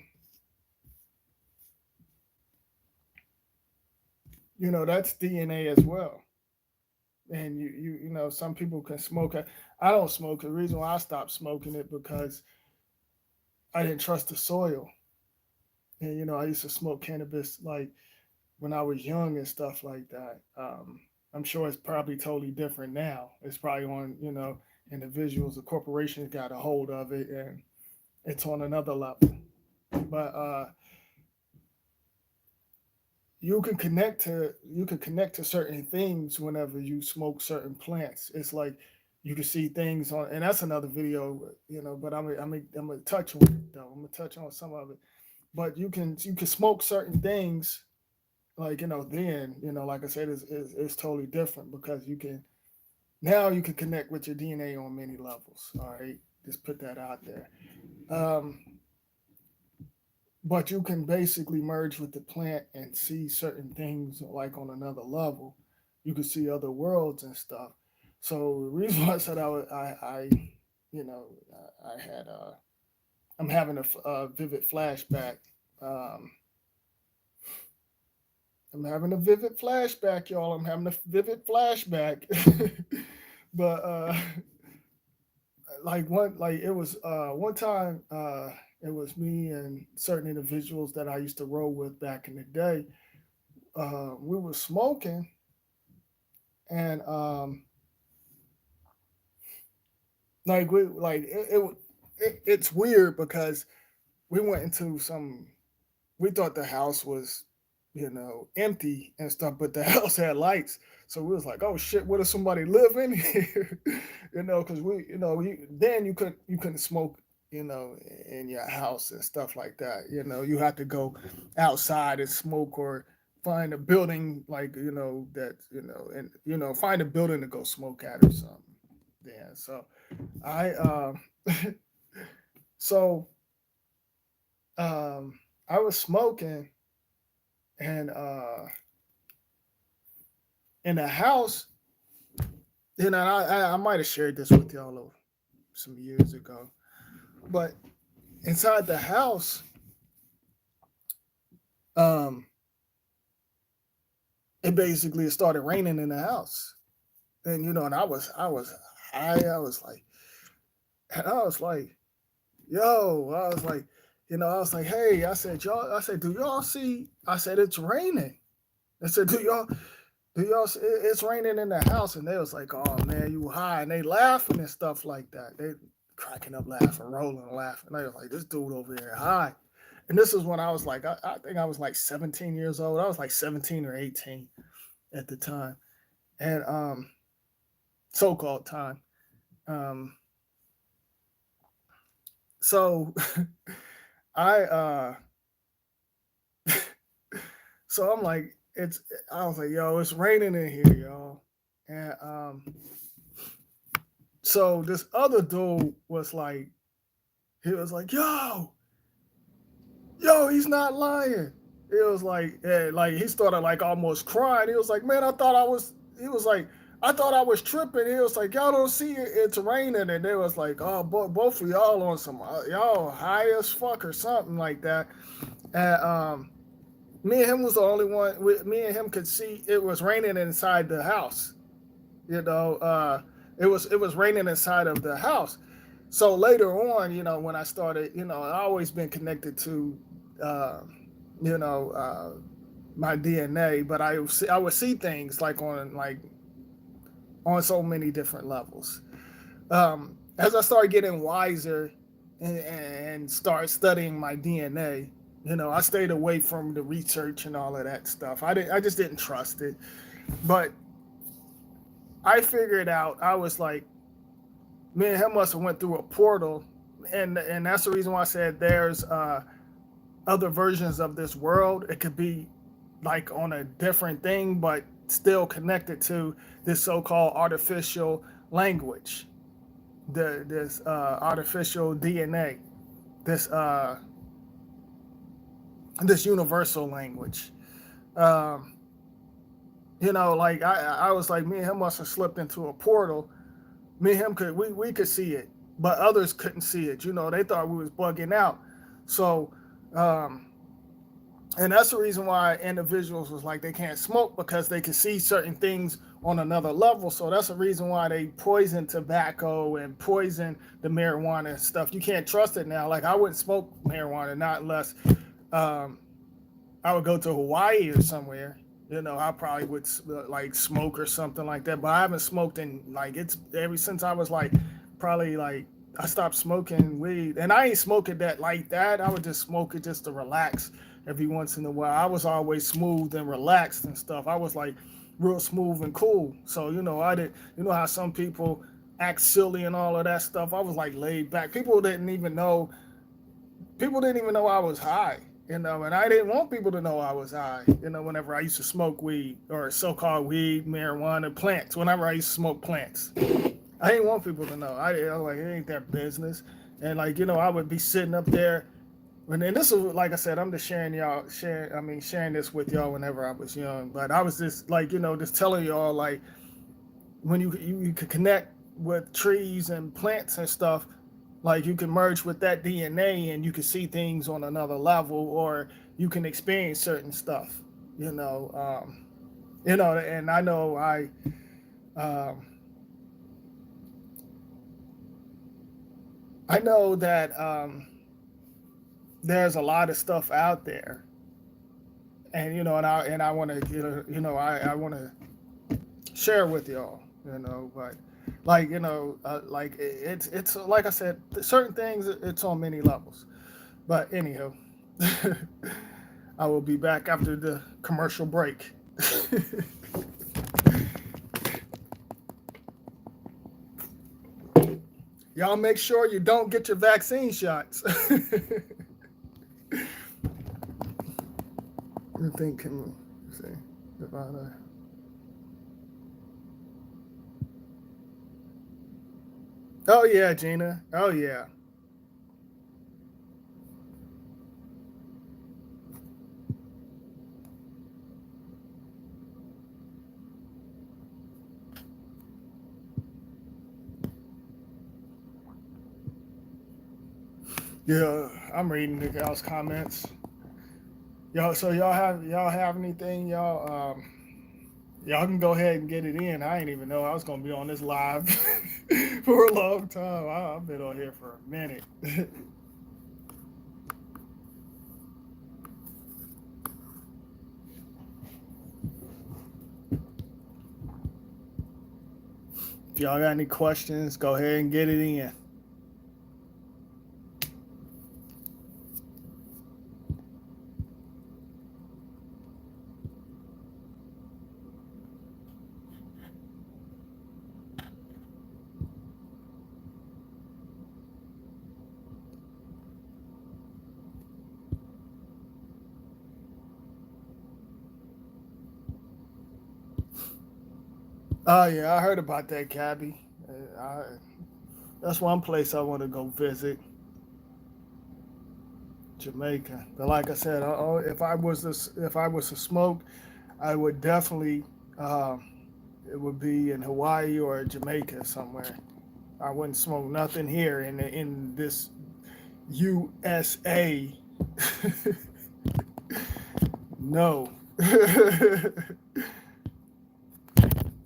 that's DNA as well. And some people can smoke it. I don't smoke it. The reason why I stopped smoking it because I didn't trust the soil. And I used to smoke cannabis like when I was young and stuff like that. I'm sure it's probably totally different now. It's probably on, individuals, the corporations got a hold of it, and it's on another level. But you can connect to certain things whenever you smoke certain plants. It's like you can see things on, and that's another video, But I'm gonna touch on it though. I'm gonna touch on some of it. But you can smoke certain things, like, then, like I said, it's totally different because you can connect with your DNA on many levels. All right, just put that out there. Um, but you can basically merge with the plant and see certain things like on another level. You can see other worlds and stuff. So the reason why I said you know, I had I'm having a vivid flashback. Um, I'm having a vivid flashback, y'all. I'm having a vivid flashback. But like it was one time, it was me and certain individuals that I used to roll with back in the day. We were smoking, and like it's weird because we went into some. We thought the house was, empty and stuff, but the house had lights. So we was like, oh shit, what if somebody live in here? Because then you couldn't smoke, in your house and stuff like that. You had to go outside and smoke or find a building like that and find a building to go smoke at or something. Yeah. So I so um I was smoking and in the house, I might have shared this with y'all some years ago, but inside the house, um, it started raining in the house, and and I was like, and I was like, yo, I was like, hey, I said, y'all, I said, do y'all see? I said, it's raining. I said, do y'all see? It's raining in the house? And they was like, oh man, you high. And they laughing and stuff like that. They cracking up laughing, rolling, laughing. And they was like, this dude over here high. And this is when I was like, I think I was like 17 years old. I was like 17 or 18 at the time. And so-called time. Um, so I so I'm like, I was like, yo, it's raining in here, y'all. And so this other dude was like, he was like, yo, he's not lying. It was like, yeah, like he started like almost crying. He was like, man, he was like, I thought I was tripping. He was like, y'all don't see it, it's raining. And they was like, oh, both of y'all on some, y'all high as fuck or something like that. And me and him was the only one, me and him could see it was raining inside the house. You know, it was raining inside of the house. So later on, when I started, I always been connected to, uh, you know, my DNA, but I would see things on so many different levels. As I started getting wiser and start studying my DNA, I stayed away from the research and all of that stuff. I just didn't trust it, but I figured out. I was like, me and him must have went through a portal, and that's the reason why I said there's other versions of this world. It could be like on a different thing, but still connected to this so-called artificial language, this artificial DNA, this this universal language. Um, like I was like, me and him must have slipped into a portal. Me and him we could see it, but others couldn't see it. They thought we was bugging out. So, um, and that's the reason why individuals was like they can't smoke because they can see certain things on another level. So that's the reason why they poison tobacco and poison the marijuana and stuff. You can't trust it now. Like I wouldn't smoke marijuana not unless um, I would go to Hawaii or somewhere. I probably would like smoke or something like that. But I haven't smoked in like it's ever since I was like probably like I stopped smoking weed, and I ain't smoking that like that. I would just smoke it just to relax every once in a while. I was always smooth and relaxed and stuff. I was like real smooth and cool. So I did. You know how some people act silly and all of that stuff. I was like laid back. People didn't even know. People didn't even know I was high. And I didn't want people to know I was high. Whenever I used to smoke weed or so-called weed, marijuana, plants. Whenever I used to smoke plants. I didn't want people to know. I was like, it ain't their business. And like, I would be sitting up there. And then this is like I said, I'm just sharing this with y'all whenever I was young. But I was just like, just telling y'all like when you could connect with trees and plants and stuff, like you can merge with that DNA and you can see things on another level, or you can experience certain stuff. You know, and I know um, I know that there's a lot of stuff out there, and I want to I want to share with y'all, but Like like it's like I said, certain things it's on many levels. But anyhow, I will be back after the commercial break. Y'all make sure you don't get your vaccine shots. I think can we see about Oh yeah, Gina. Oh yeah. Yeah, I'm reading the y'all's comments. Y'all have anything y'all can go ahead and get it in. I ain't even know I was gonna be on this live for a long time. I've been on here for a minute. If y'all got any questions, go ahead and get it in. Oh yeah, I heard about that, Cabby. That's one place I want to go visit, Jamaica. But like I said, if I was to smoke, I would definitely it would be in Hawaii or Jamaica somewhere. I wouldn't smoke nothing here in this USA. No.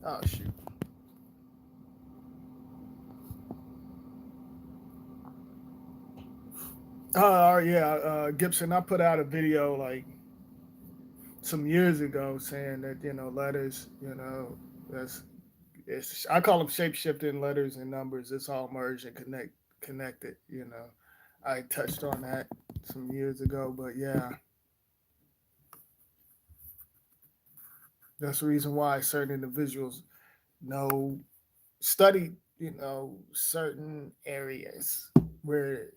Oh shoot. Yeah, Gibson. I put out a video like some years ago saying that letters, that's I call them shape shifting letters and numbers. It's all merged and connected. I touched on that some years ago, but yeah, that's the reason why certain individuals know study certain areas where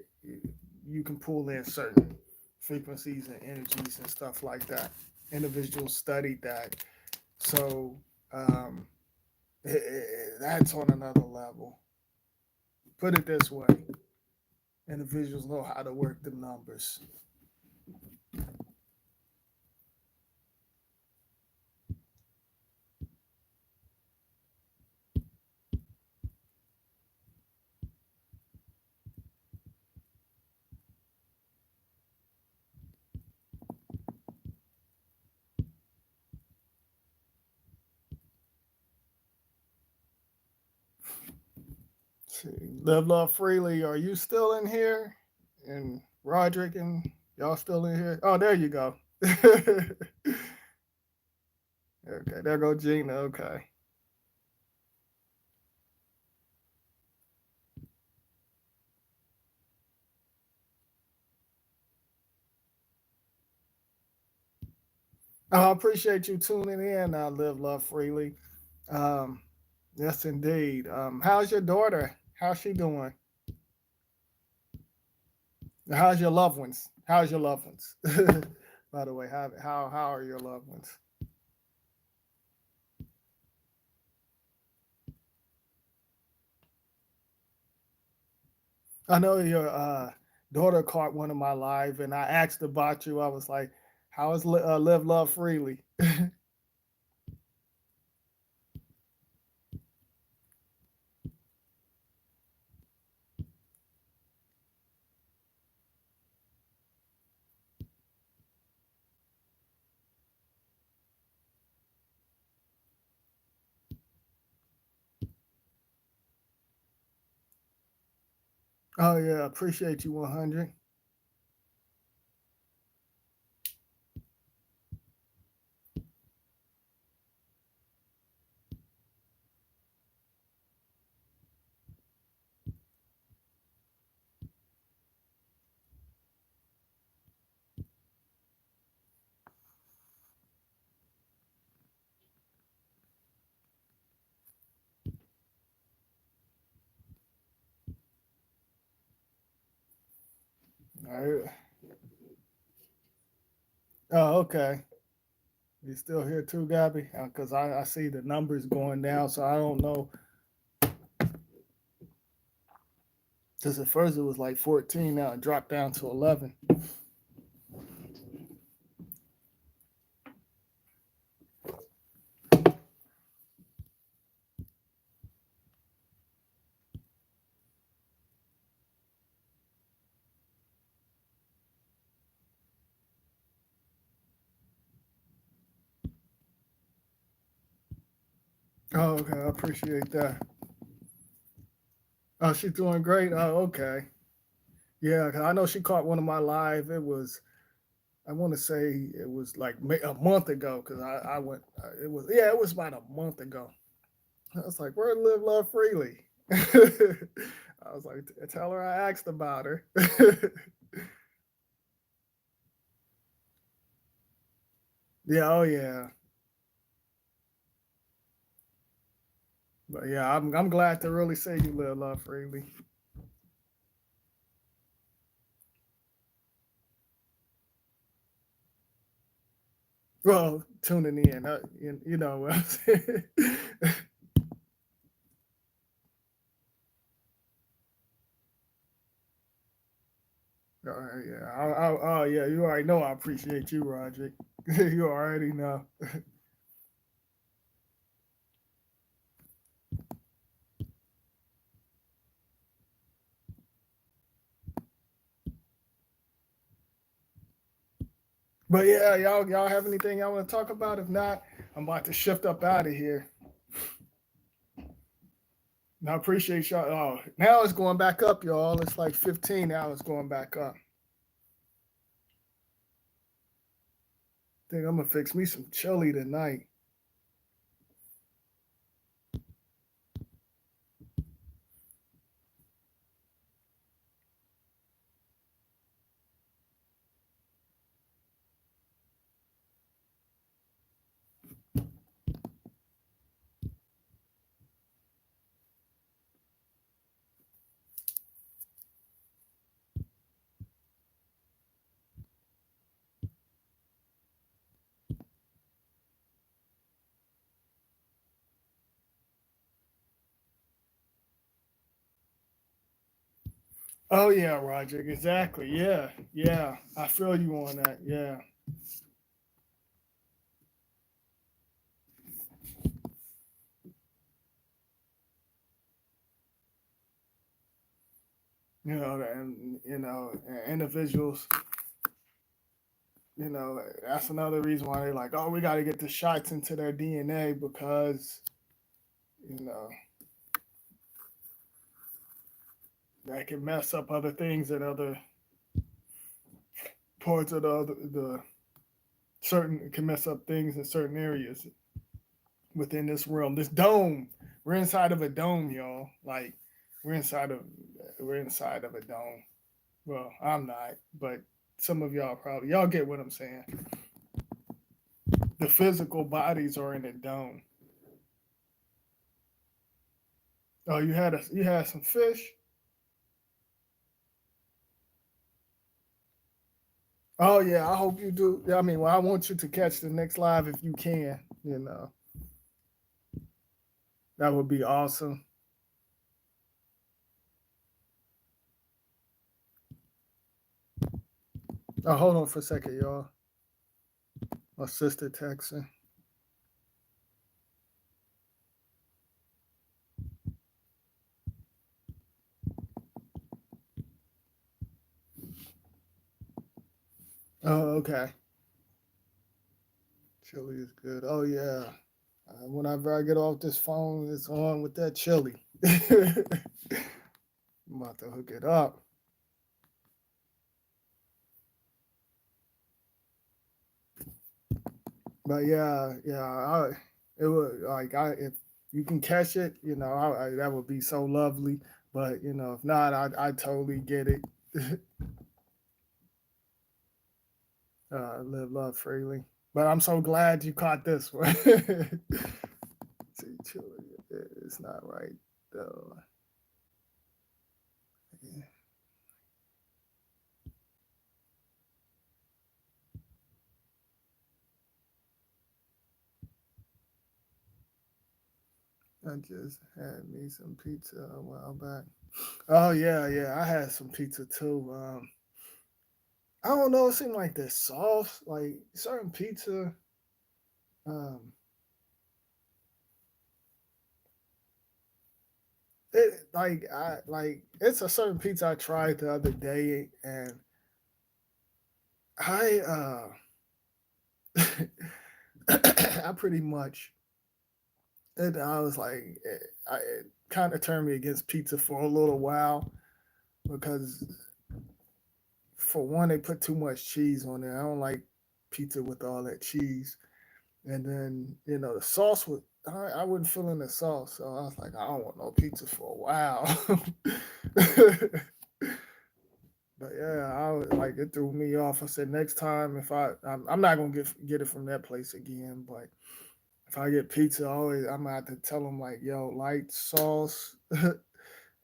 you can pull in certain frequencies and energies and stuff like that. Individuals studied that, so um, that's on another level. Put it this way: individuals know how to work the numbers. See, live love freely. Are you still in here? And Roderick and y'all still in here? Oh, there you go. Okay, there go Gina. Okay. I appreciate you tuning in. Live love freely. Um, yes, indeed. How's your daughter? How's she doing? How's your loved ones? How's your loved ones? By the way, how are your loved ones? I know your daughter caught one of my live, and I asked about you. I was like, "How is live love freely?" Oh yeah, appreciate you 100. right. Oh, okay. You still here too, Gabby? Because I see the numbers going down, so I don't know. Because at first it was like 14, now it dropped down to 11. Oh, okay. I appreciate that. Oh, she's doing great. Oh, okay. Yeah, 'cause I know she caught one of my live. It was, I want to say it was like a month ago because I went, it was, yeah, it was about a month ago. I was like, where live love freely? I was like, tell her I asked about her. Yeah, oh yeah. But yeah, I'm glad to really say you live love freely. Well, tuning in, you know what I'm saying. All right, yeah. Oh, yeah. You already know I appreciate you, Roger. You already know. But yeah, y'all have anything y'all want to talk about? If not, I'm about to shift up out of here. And I appreciate y'all. Oh, now it's going back up, y'all. It's like 15 now. It's going back up. Think I'm gonna fix me some chili tonight. Oh yeah, Roger. Exactly. Yeah, yeah. I feel you on that. Yeah. And individuals. That's another reason why they're like, oh, we got to get the shots into their DNA because you know that can mess up other things in other parts of the certain it can mess up things in certain areas within this realm. This dome, we're inside of a dome, y'all. Like we're inside of we're inside of a dome. Well, I'm not, but some of y'all probably y'all get what I'm saying. The physical bodies are in a dome. Oh, you had some fish. Oh yeah, I hope you do. I mean, well, I want you to catch the next live if you can. That would be awesome. Oh, hold on for a second, y'all. My sister texting. Oh, okay. Chili is good. Oh yeah. Whenever I get off this phone, it's on with that chili. I'm about to hook it up. But yeah, yeah, it would like I if you can catch it, that would be so lovely. But if not, I totally get it. Live love freely. But I'm so glad you caught this one. See, chili, it's not right though. I just had me some pizza a while back. Oh yeah, yeah. I had some pizza too. I don't know. It seemed like the sauce, like certain pizza. Um, it like I like it's a certain pizza I tried the other day, and I I pretty much I was like it kind of turned me against pizza for a little while because for one they put too much cheese on there. I don't like pizza with all that cheese. And then, the sauce was I wasn't feeling the sauce, so I was like, I don't want no pizza for a while. But yeah, I was like it threw me off. I said next time if I'm not gonna get it from that place again, but if I get pizza, I'm gonna have to tell them like, yo, light sauce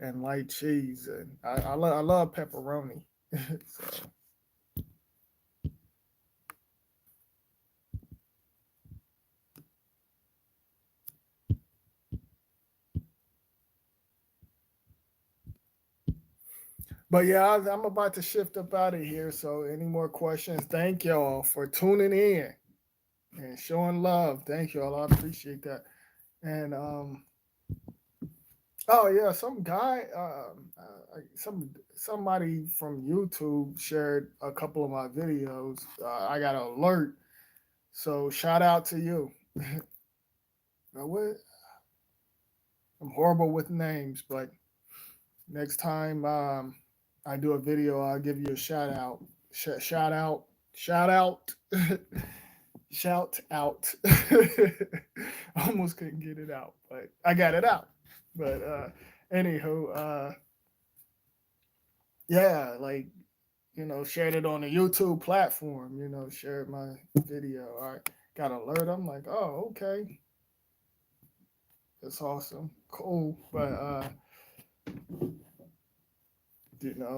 and light cheese, and I love pepperoni. So, but yeah, I'm about to shift up out of here. So, any more questions? Thank y'all for tuning in and showing love. Thank y'all. I appreciate that. And oh yeah, some guy, somebody from YouTube shared a couple of my videos. I got an alert, so shout out to you. What? I'm horrible with names, but next time I do a video, I'll give you a shout out. Shout out. Shout out. Shout out. Almost couldn't get it out, but I got it out. But anywho, yeah, like shared it on the YouTube platform. Shared my video. I got an alert. I'm like, oh, okay, that's awesome, cool. But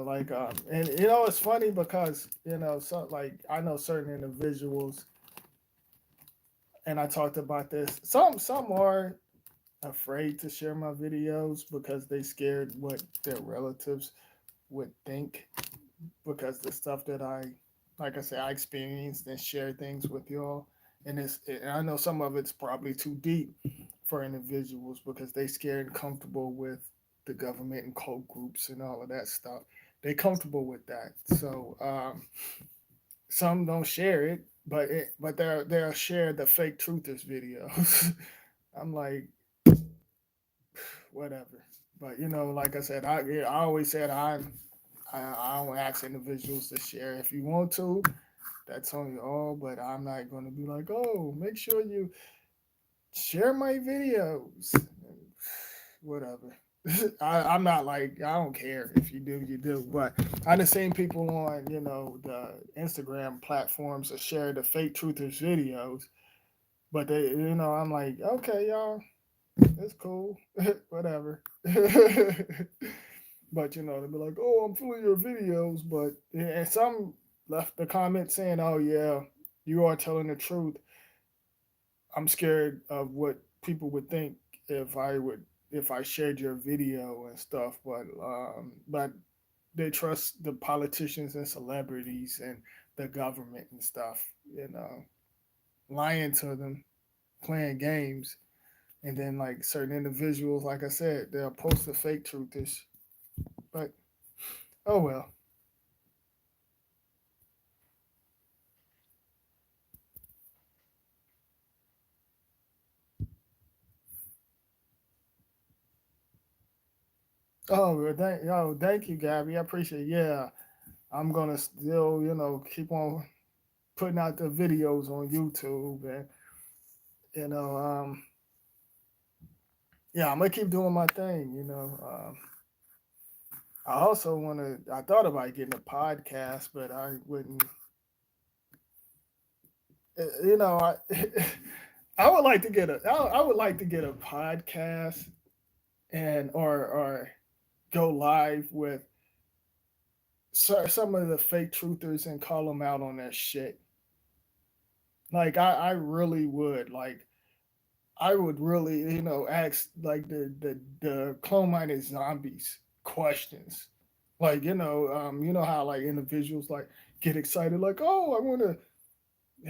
like and it's funny because so like I know certain individuals, and I talked about this. Some are afraid to share my videos because they scared what their relatives would think, because the stuff that like I said, I experienced and share things with y'all, and I know some of it's probably too deep for individuals because they scared and comfortable with the government and cult groups and all of that stuff. They comfortable with that, so some don't share it, but they'll share the fake truthers videos. I'm like, whatever. But like I said, I always said I don't ask individuals to share. If you want to, that's on you all. But I'm not going to be like, oh, make sure you share my videos. Whatever. I'm not like, I don't care if you do, you do. But I done seen people on the Instagram platforms that share the fake truthers videos. But I'm like, okay, y'all, it's cool, whatever. But they'll be like, "Oh, I'm feeling your videos," but and some left the comment saying, "Oh yeah, you are telling the truth. I'm scared of what people would think if I shared your video and stuff." But they trust the politicians and celebrities and the government and stuff, lying to them, playing games, and then like certain individuals, like I said, they'll post the fake truthers. But oh well. Thank you, Gabby. I appreciate it. Yeah, I'm gonna still, keep on putting out the videos on YouTube, and you know, um, yeah, I'm gonna keep doing my thing. I also want to. I thought about getting a podcast, but I wouldn't. I I would like to get I would like to get a podcast and or go live with some of the fake truthers and call them out on that shit. Like I really would. Like I would really, ask like the clone-minded zombies questions. Like, you know how like individuals like get excited, like, oh, I want to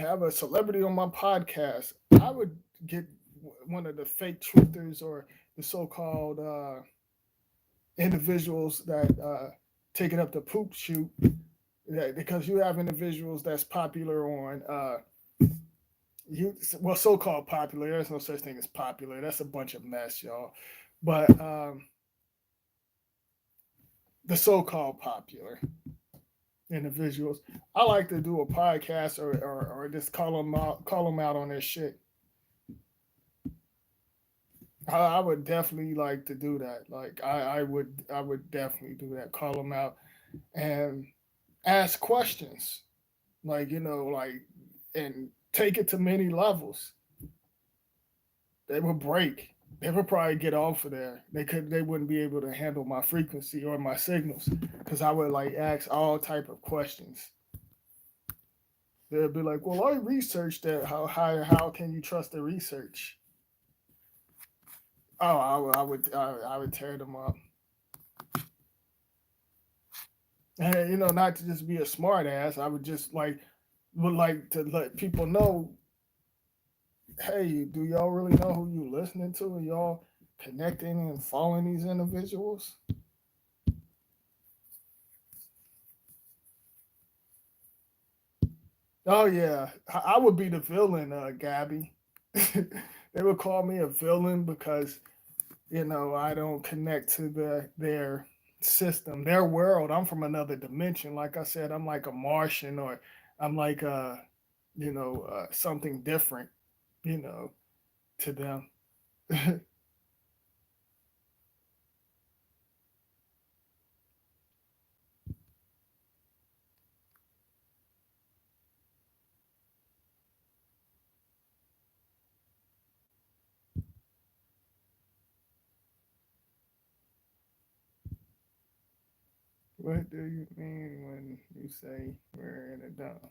have a celebrity on my podcast. I would get one of the fake truthers or the so-called individuals that take it up the poop shoot. Yeah, because you have individuals that's popular on you well so-called popular. There's no such thing as popular. That's a bunch of mess, y'all. But the so-called popular individuals, I like to do a podcast or just call them out on their shit. I would definitely like to do that. Like I would definitely do that. Call them out and ask questions. Like like and take it to many levels. They would break. They would probably get off of there. They wouldn't be able to handle my frequency or my signals because I would like ask all type of questions. They'd be like, "Well, I researched that. How can you trust the research?" Oh, I would tear them up. And not to just be a smart ass. I would just would like to let people know, hey, do y'all really know who you listening to? Are y'all connecting and following these individuals? Oh yeah, I would be the villain, Gabby. They would call me a villain because I don't connect to their system, their world. I'm from another dimension. Like I said, I'm like a Martian, or I'm like something different, you know, to them. What do you mean when you say we're in a dome?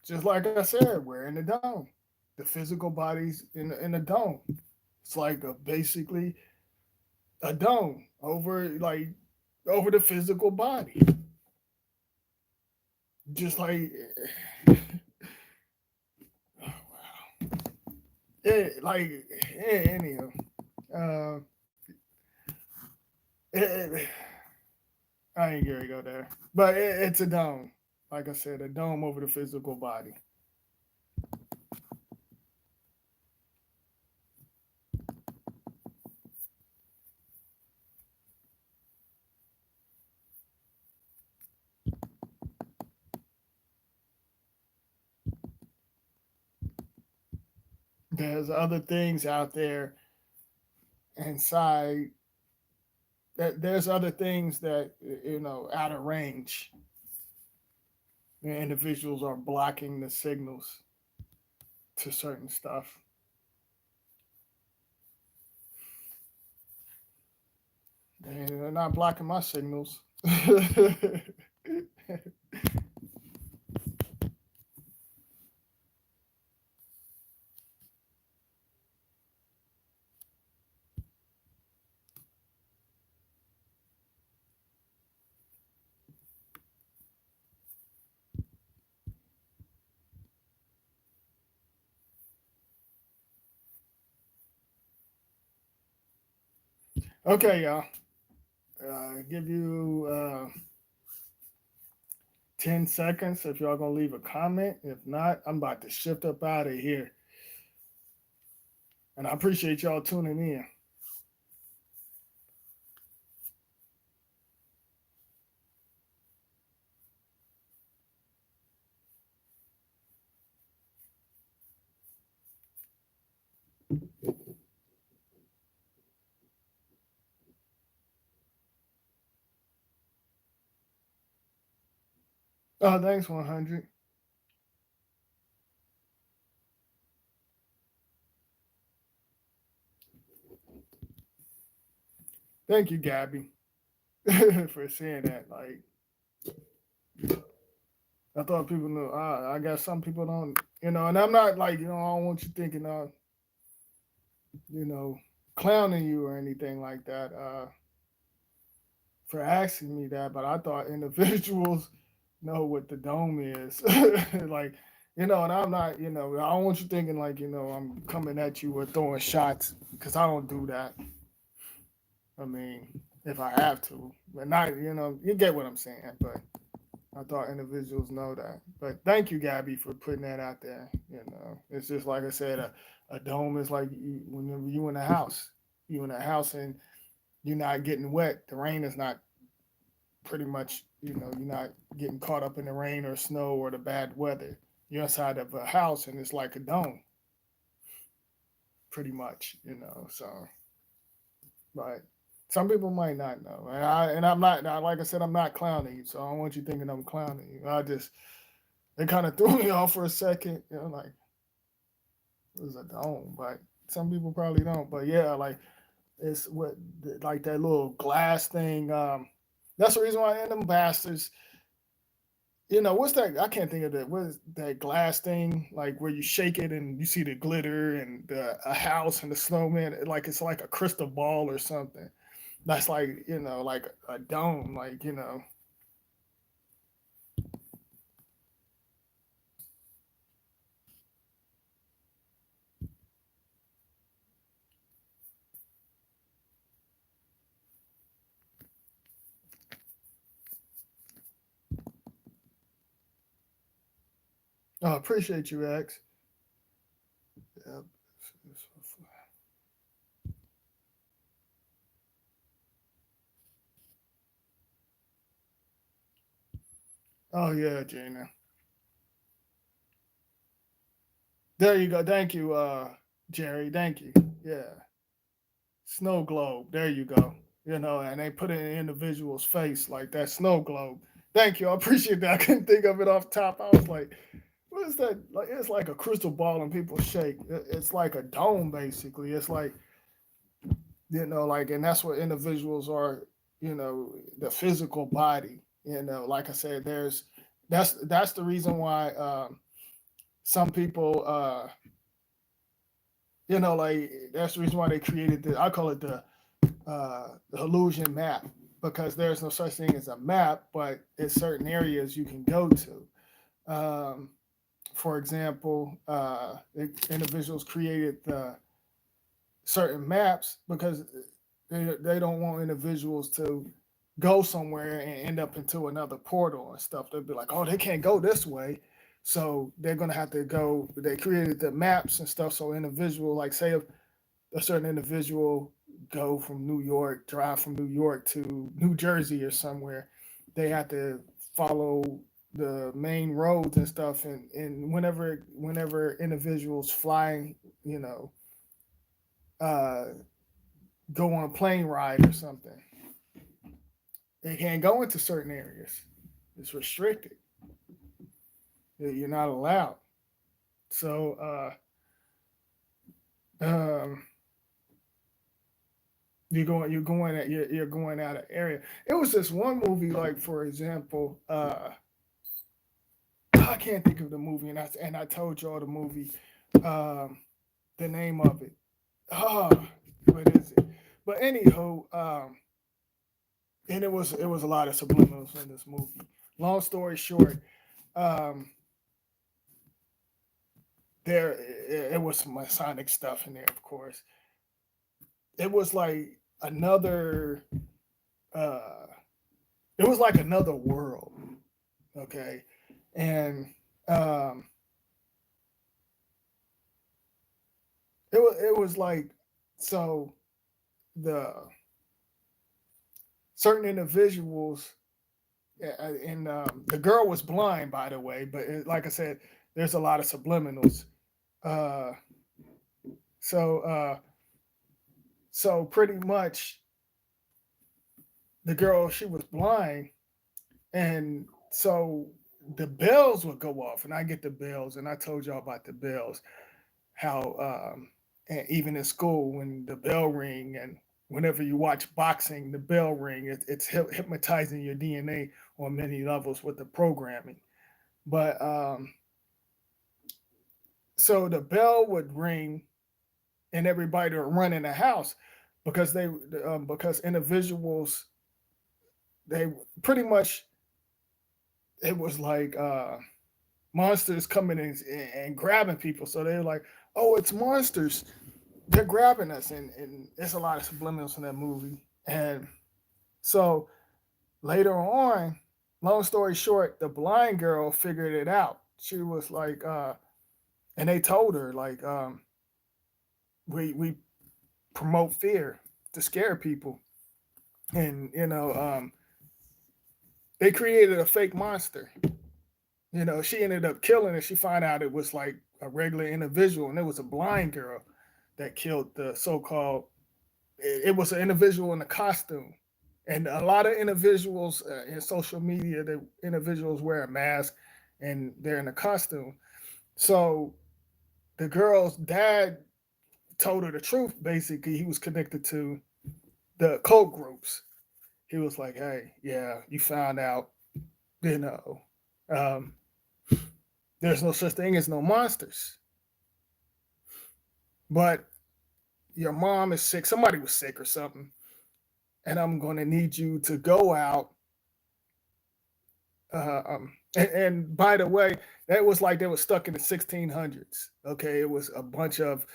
Just like I said, we're in a dome. The physical body's in a dome. It's like basically a dome over the physical body. Just like oh, wow. Anyhow, uh, it, I ain't gonna go there, but it's a dome. Like I said, a dome over the physical body. There's other things out there inside. There's other things that out of range. Individuals are blocking the signals to certain stuff. And they're not blocking my signals. Okay, y'all. Give you 10 seconds if y'all gonna leave a comment. If not, I'm about to shift up out of here. And I appreciate y'all tuning in. Oh, thanks, 100. Thank you, Gabby, for saying that. Like, I thought people knew. I guess some people don't, and I'm not like, I don't want you thinking, you know, clowning you or anything like that for asking me that, but I thought individuals know what the dome is. Like, and I'm not, I don't want you thinking like, I'm coming at you or throwing shots because I don't do that. I mean, if I have to, but not, you get what I'm saying. But I thought individuals know that. But thank you, Gabby, for putting that out there. It's just like I said, a dome is like when you in a house, and you're not getting wet. The rain is not pretty much, you're not getting caught up in the rain or snow or the bad weather. You're inside of a house and it's like a dome, pretty much, So, but some people might not know, I'm not, like I said, I'm not clowning you, so I don't want you thinking I'm clowning you. It kind of threw me off for a second, like it was a dome, but some people probably don't. But yeah, like it's what like that little glass thing. That's the reason why in them bastards. What's that? I can't think of that. What is that glass thing? Like where you shake it and you see the glitter and a house and the snowman. Like it's like a crystal ball or something. That's like like a dome. Like Oh, appreciate you, X. Yep. Oh yeah, Jana. There you go. Thank you, Jerry. Thank you. Yeah. Snow globe. There you go. And they put it in an individual's face like that snow globe. Thank you. I appreciate that. I couldn't think of it off the top. I was like, what is that? Like it's like a crystal ball and people shake. It's like a dome basically. It's like like, and that's what individuals are. The physical body. Like I said, that's the reason why some people like that's the reason why they created I call it the illusion map, because there's no such thing as a map, but it's certain areas you can go to. For example, individuals created certain maps because they don't want individuals to go somewhere and end up into another portal and stuff. They'll be like, oh, they can't go this way. So they're going to have to go. They created the maps and stuff. So individual, like say if a certain individual go from New York, drive from New York to New Jersey or somewhere, they have to follow the main roads and stuff. And whenever individuals fly, you know, uh, go on a plane ride or something, they can't go into certain areas. It's restricted. You're not allowed. So um, you're going out of area. It was this one movie, like for example, I can't think of the movie, and I told y'all the movie, um, the name of it. Ah, what is it? But anywho, and it was a lot of subliminals in this movie. Long story short, um, there it was some Masonic stuff in there, of course. It was like another. Uh, it was like another world. Okay, and um, it was like so the certain individuals and the girl was blind, by the way, but like I said, there's a lot of subliminals. Uh, so so pretty much the girl, she was blind, and so the bells would go off, and I get the bells, and I told y'all about the bells, how and even in school when the bell ring, and whenever you watch boxing, the bell ring, it's hypnotizing your DNA on many levels with the programming. But so the bell would ring, and everybody to run in the house because because individuals, they pretty much, it was like monsters coming in and grabbing people. So they're like, oh, it's monsters. They're grabbing us. And there's a lot of subliminals in that movie. And so later on, long story short, the blind girl figured it out. She was like, and they told her, like, we promote fear to scare people. And, they created a fake monster. She ended up killing it. She found out it was like a regular individual, and it was a blind girl that killed the so-called. It was an individual in a costume, and a lot of individuals in social media, the individuals wear a mask, and they're in a costume. So the girl's dad told her the truth. Basically, he was connected to the cult groups. He was like, "Hey, yeah, you found out, you know." Um, there's no such thing as no monsters. But your mom is sick. Somebody was sick or something. And I'm going to need you to go out. And by the way, that was like they were stuck in the 1600s. Okay. It was a bunch of,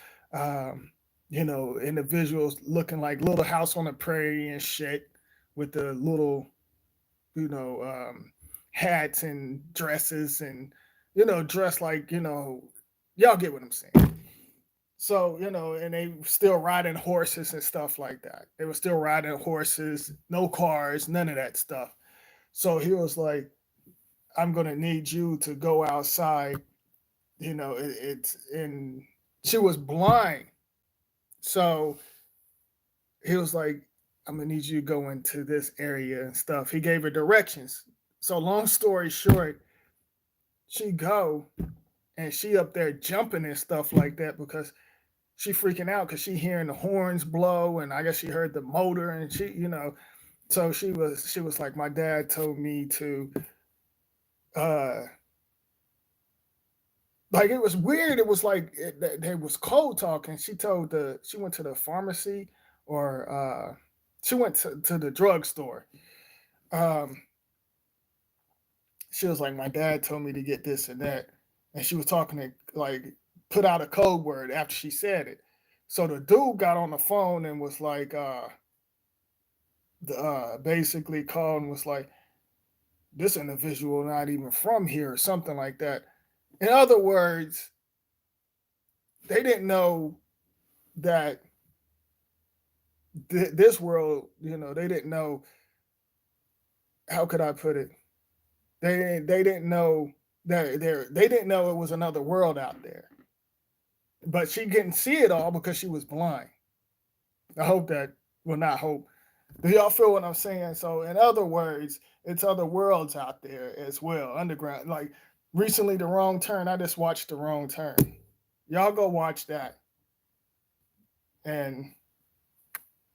individuals looking like Little House on the Prairie and shit with the little, you know, hats and dresses and, dressed like, y'all get what I'm saying. So, and they were still riding horses and stuff like that. They were still riding horses, no cars, none of that stuff. So he was like, I'm going to need you to go outside. It's in, she was blind. So he was like, I'm going to need you to go into this area and stuff. He gave her directions. So long story short, she go and she up there jumping and stuff like that because she freaking out because she hearing the horns blow, and I guess she heard the motor, and so she was like, my dad told me to, uh like, it was weird. It was like there was cold talking. She went to the pharmacy, or she went to the drugstore. Um, she was like, my dad told me to get this and that, and she was talking to, like, put out a code word after she said it. So the dude got on the phone and was like, basically called and was like, this individual not even from here or something like that. In other words, they didn't know that this world, they didn't know, how could I put it? They didn't know that they didn't know it was another world out there. But she couldn't see it all because she was blind. I hope that, well, not hope. Do y'all feel what I'm saying? So, in other words, it's other worlds out there as well, underground. Like recently, The Wrong Turn. I just watched The Wrong Turn. Y'all go watch that, and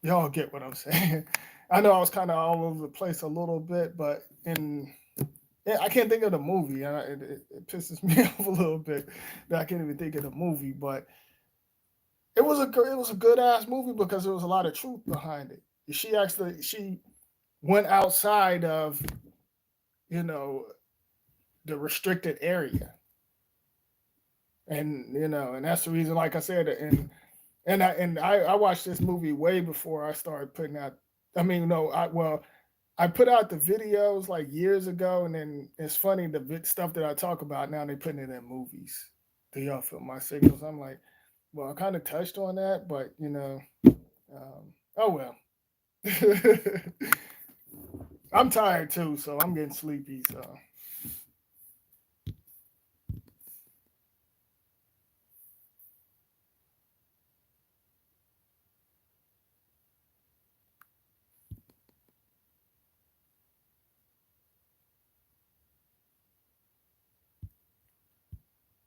y'all get what I'm saying. I know I was kind of all over the place a little bit, but I can't think of the movie. It pisses me off a little bit that I can't even think of the movie, but it was a good ass movie because there was a lot of truth behind it. She went outside of, you know the restricted area, and that's the reason, like I said, and I watched this movie way before I started putting out. I mean, no, I put out the videos like years ago, and then it's funny, stuff that I talk about now they putting it in movies. Do y'all feel my signals? I'm like, well, I kind of touched on that, but oh well. I'm tired too, so I'm getting sleepy. So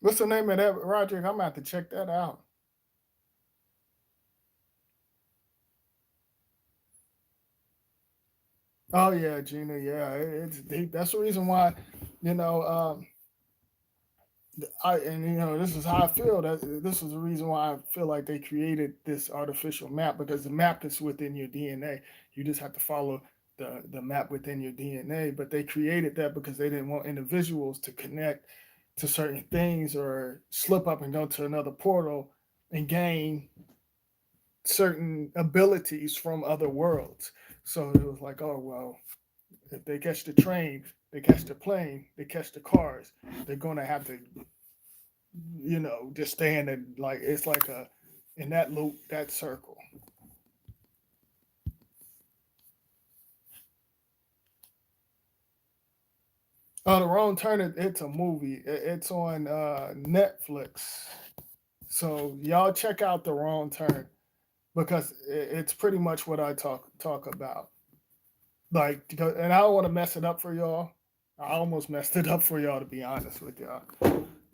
what's the name of that, Roderick? I'm gonna have to check that out. Oh yeah, Gina. Yeah, it's deep. That's the reason why, you know, um, and this is how I feel. That this is the reason why I feel like they created this artificial map, because the map is within your DNA. You just have to follow the map within your DNA. But they created that because they didn't want individuals to connect to certain things or slip up and go to another portal and gain certain abilities from other worlds. So it was like, oh well, if they catch the train, they catch the plane, they catch the cars, they're gonna have to, just stay in it. Like it's like a in that loop, that circle. Oh, the Wrong Turn. It's a movie. It's on Netflix. So y'all check out the Wrong Turn because it's pretty much what I talk about. Like, and I don't want to mess it up for y'all. I almost messed it up for y'all, to be honest with y'all.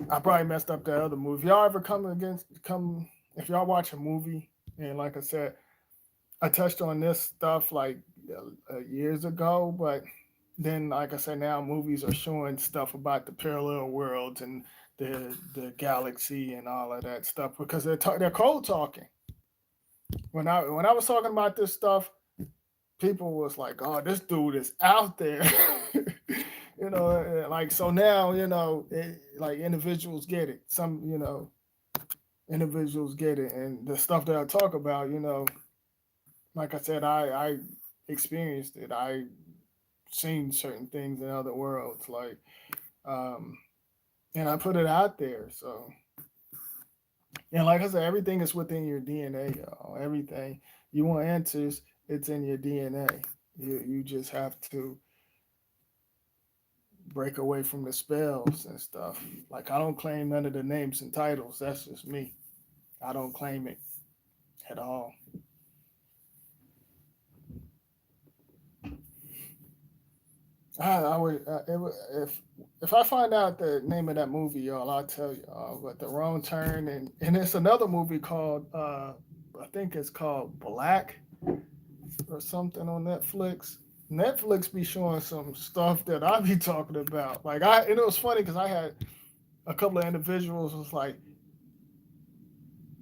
I probably messed up that other movie. If y'all ever come if y'all watch a movie, and like I said, I touched on this stuff like years ago, but then like I said, now movies are showing stuff about the parallel worlds and the galaxy and all of that stuff because they're cold talking. When I was talking about this stuff, people was like, "Oh, this dude is out there." Like so now, like individuals get it. Some, individuals get it, and the stuff that I talk about, like I said, I experienced it. I seen certain things in other worlds, like, um, and I put it out there. So, and like I said, everything is within your DNA, y'all. Everything you want answers, it's in your DNA. You just have to break away from the spells and stuff. Like I don't claim none of the names and titles. That's just me. I don't claim it at all. I would if I find out the name of that movie, y'all, I'll tell y'all. But The Wrong Turn, and it's another movie called I think it's called Black or something on Netflix. Netflix be showing some stuff that I be talking about. Like and it was funny because I had a couple of individuals was like,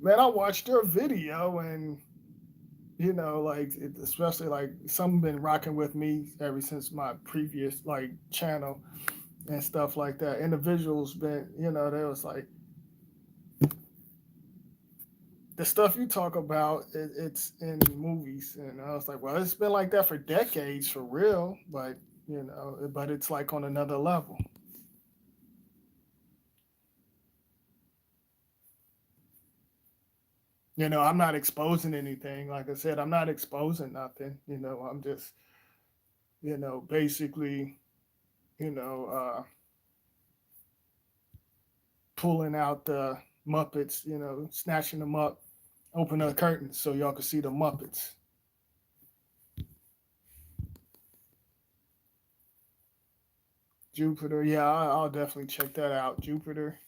man, I watched your video and like especially like some been rocking with me ever since my previous like channel and stuff like that. Individuals been, they was like, the stuff you talk about, it's in movies, and I was like, well, it's been like that for decades for real, but but it's like on another level. I'm not exposing anything. Like I said, I'm not exposing nothing. I'm just, basically, you know, uh, pulling out the Muppets, snatching them up, open the curtains so y'all can see the Muppets. Jupiter, yeah, I'll definitely check that out. Jupiter,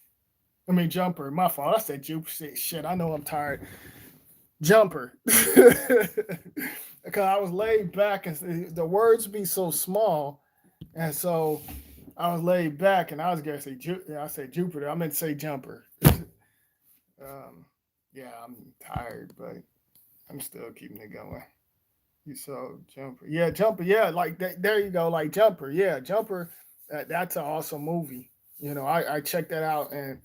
I mean Jumper. My fault. I said Jupiter. Shit, I know I'm tired. Jumper, because I was laid back and the words be so small, and so I was laid back and I was gonna say I said Jupiter. I meant to say Jumper. Yeah, I'm tired, but I'm still keeping it going. You saw Jumper. Yeah, Jumper. Yeah, like that, there you go. Like Jumper. Yeah, Jumper. That's an awesome movie. I checked that out and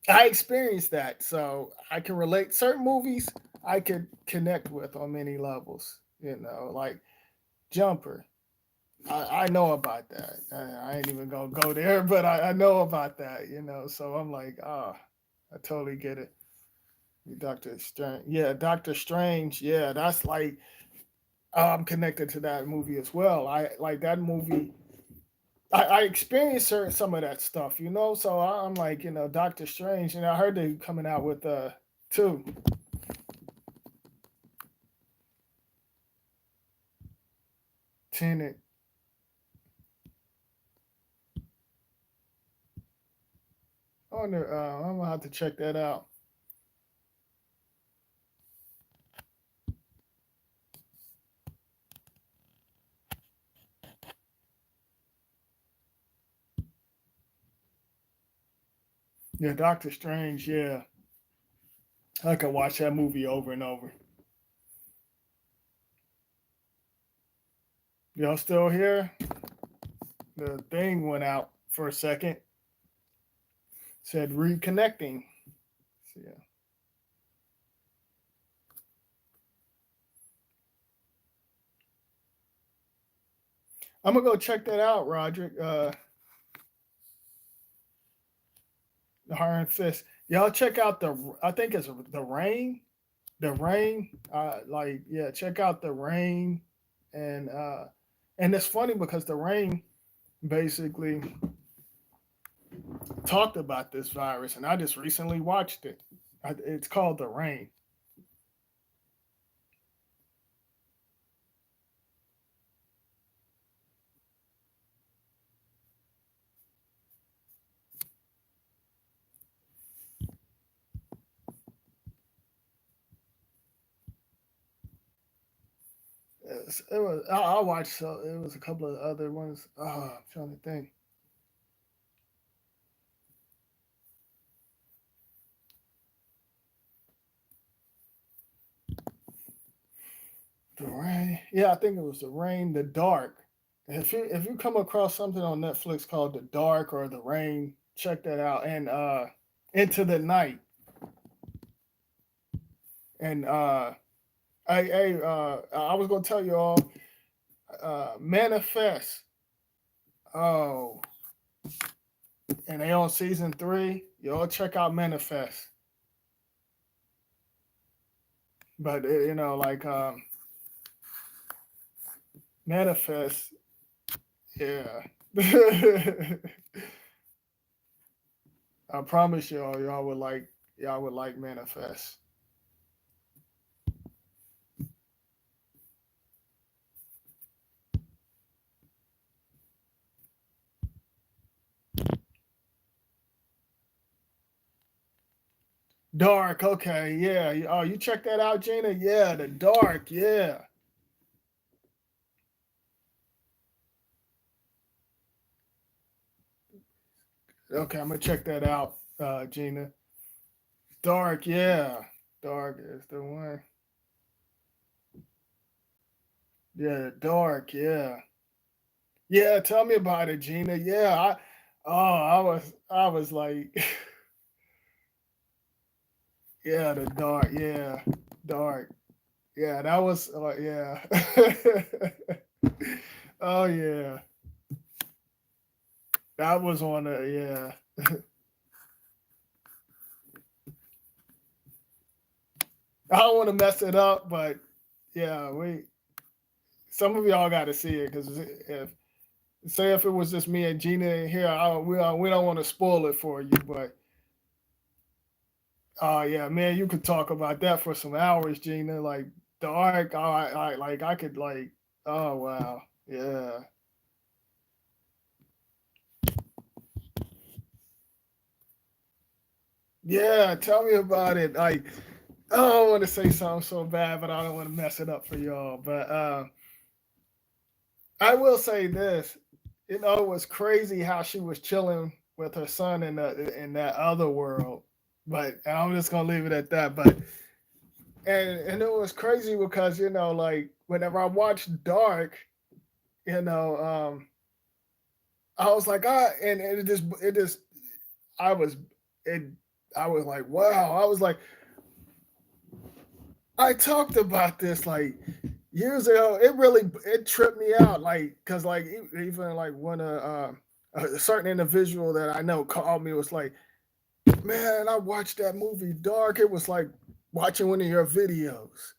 I experienced that, so I can relate. Certain movies I could connect with on many levels. Like Jumper. I know about that. I ain't even gonna go there, but I know about that. So I'm like, I totally get it. Doctor Strange. Yeah, Doctor Strange. Yeah, that's like I'm connected to that movie as well. I like that movie. I experienced some of that stuff, So I'm like, Doctor Strange, and I heard they coming out with two. Tenet. I'm gonna have to check that out. Yeah, Doctor Strange. Yeah, I could watch that movie over and over. Y'all still here? The thing went out for a second. Said reconnecting. So, yeah. I'm gonna go check that out, Roderick. The Iron Fist. Y'all check out the. I think it's the Rain. The Rain. Like yeah, check out the Rain, and it's funny because the Rain basically talked about this virus, and I just recently watched it. It's called the Rain. It was. I watched. So it was a couple of other ones. Oh, I'm trying to think. The Rain. Yeah, I think it was the Rain. The Dark. If you come across something on Netflix called The Dark or The Rain, check that out. And Into the Night. And I was gonna tell you all, Manifest. Oh, and they on season 3. Y'all check out Manifest. But like Manifest, yeah. I promise y'all would like Manifest. Dark, okay, yeah. Oh, you check that out, Gina? Yeah, the Dark, yeah. Okay, I'm gonna check that out, Gina. Dark, yeah. Dark is the one. Yeah, Dark, yeah. Yeah, tell me about it, Gina. Yeah, I was like, yeah, the Dark, yeah, Dark. Yeah, that was yeah. Oh yeah. That was on the yeah. I don't want to mess it up, but yeah, we some of y'all got to see it because if say if it was just me and Gina in here, we don't want to spoil it for you, but yeah, man, you could talk about that for some hours, Gina. Like the arc, I could like, oh wow, yeah, yeah. Tell me about it. Like I don't want to say something so bad, but I don't want to mess it up for y'all. But I will say this. It was crazy how she was chilling with her son in that other world. But I'm just gonna leave it at that. But and it was crazy because like whenever I watched Dark, you know, I was like, and it just I was it I was like, wow. I was like, I talked about this like years ago. It tripped me out, like because like even like when a certain individual that I know called me was like, man, I watched that movie Dark. It was like watching one of your videos,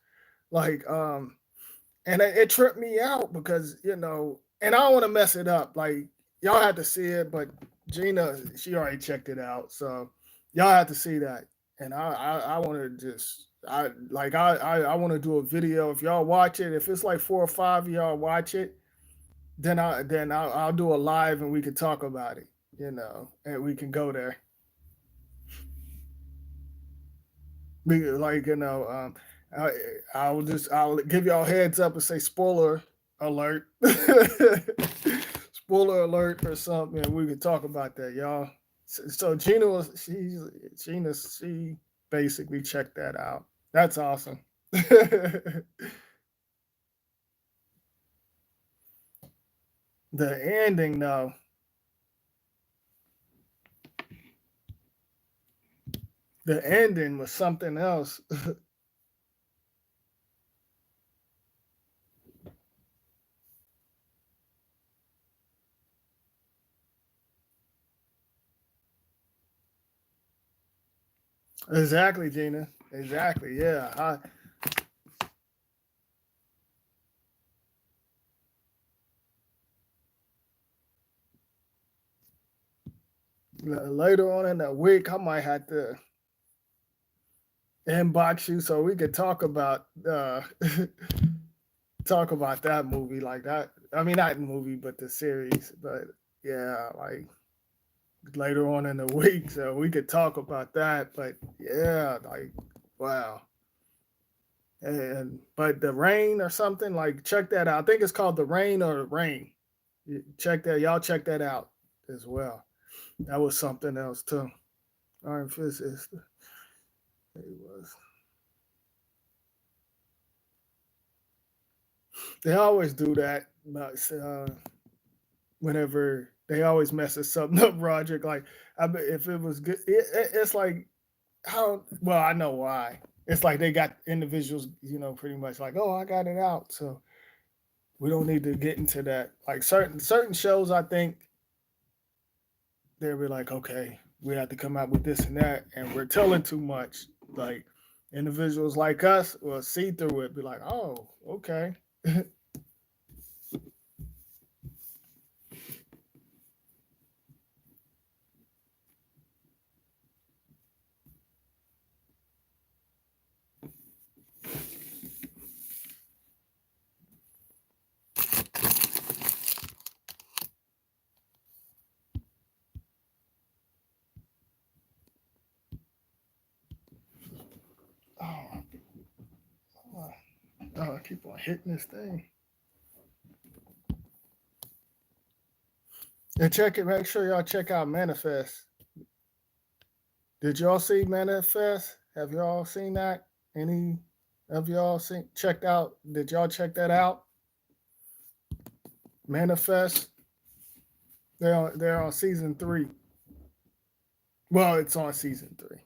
like and it tripped me out because and I don't want to mess it up. Like y'all had to see it, but Gina, she already checked it out, so y'all had to see that. And I want to just I want to do a video. If y'all watch it, if it's like 4 or 5 of y'all watch it, then I'll do a live and we can talk about it. And we can go there. Like I, I'll give y'all heads up and say spoiler alert, spoiler alert or something, and we can talk about that, y'all. So Gina she basically checked that out. That's awesome. The ending though, the ending was something else. Exactly, Gina. Exactly. Yeah. Later on in the week, I might have to inbox you so we could talk about talk about that movie like that. I mean, not the movie, but the series. But yeah, like later on in the week, so we could talk about that. But yeah, like wow. And but the rain or something, like check that out. I think it's called The Rain or the Rain. Check that, y'all check that out as well. That was something else too. Iron Fist is it was. They always do that, but whenever they always messes something up, Roderick. Like if it was good, it's like how well I know why. It's like they got individuals, pretty much like, oh, I got it out, so we don't need to get into that. Like certain shows, I think they'll be like, okay, we have to come out with this and that, and we're telling too much. Like individuals like us will see through it, be like, oh, okay. Oh, I keep on hitting this thing. And check it. Make sure y'all check out Manifest. Did y'all see Manifest? Have y'all seen that? Any of y'all seen checked out? Did y'all check that out? Manifest. They're on season 3. Well, it's on season 3.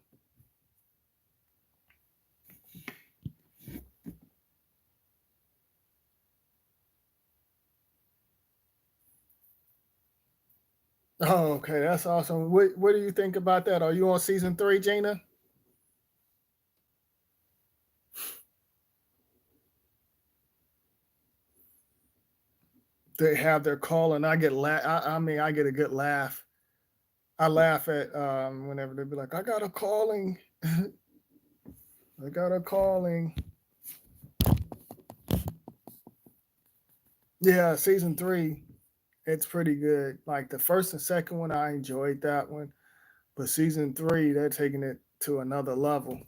Oh, okay, that's awesome. What do you think about that? Are you on season 3, Gina? They have their call, and I get I mean, I get a good laugh. I laugh at whenever they be like, "I got a calling, I got a calling." Yeah, season 3, it's pretty good. Like the first and second one, I enjoyed that one, but season 3, they're taking it to another level.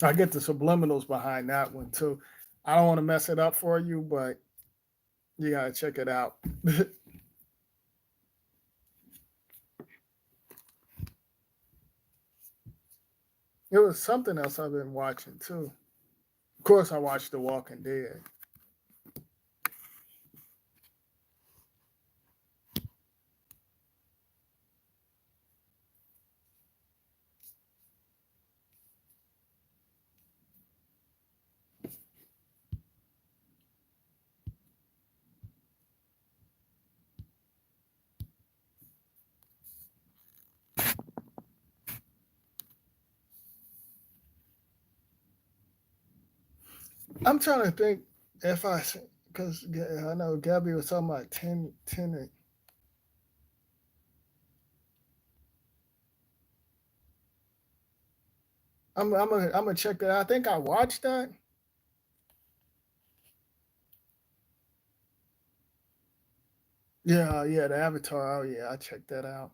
I get the subliminals behind that one too. I don't want to mess it up for you, but you gotta check it out. It was something else I've been watching too. Of course, I watched The Walking Dead. I'm trying to think if because I know Gabby was talking about Tenet. I'm gonna check that out. I think I watched that. Yeah, yeah, the Avatar. Oh yeah, I checked that out.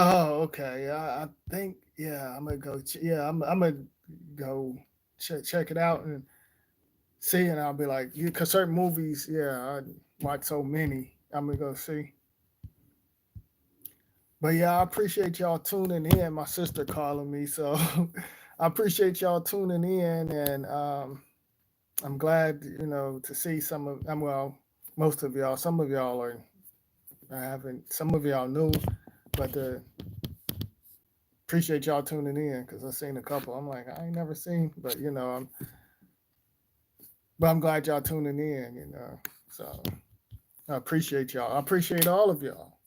Oh, okay. I think yeah, I'm gonna go. Yeah, I'm gonna go check it out and see, and I'll be like, you, cause certain movies, yeah, I watch so many. I'm gonna go see. But yeah, I appreciate y'all tuning in. My sister calling me, so I appreciate y'all tuning in, and I'm glad to see some of. Well, most of y'all. Some of y'all are. I haven't. Some of y'all knew, but appreciate y'all tuning in because I seen a couple. I'm like, I ain't never seen, but I'm glad y'all tuning in. So I appreciate y'all. I appreciate all of y'all.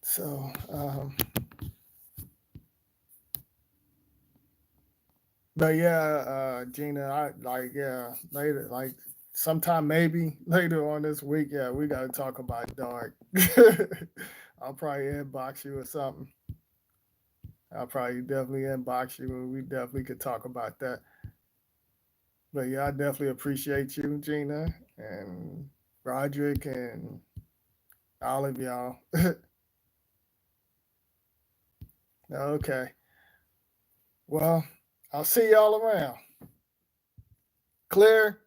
So, but yeah, Gina, I like later, like sometime maybe later on this week. Yeah, we got to talk about dark. I'll probably inbox you or something. I'll probably definitely inbox you, and we definitely could talk about that. But yeah, I definitely appreciate you, Gina, and Roderick, and all of y'all. Okay. Well, I'll see y'all around. Clear.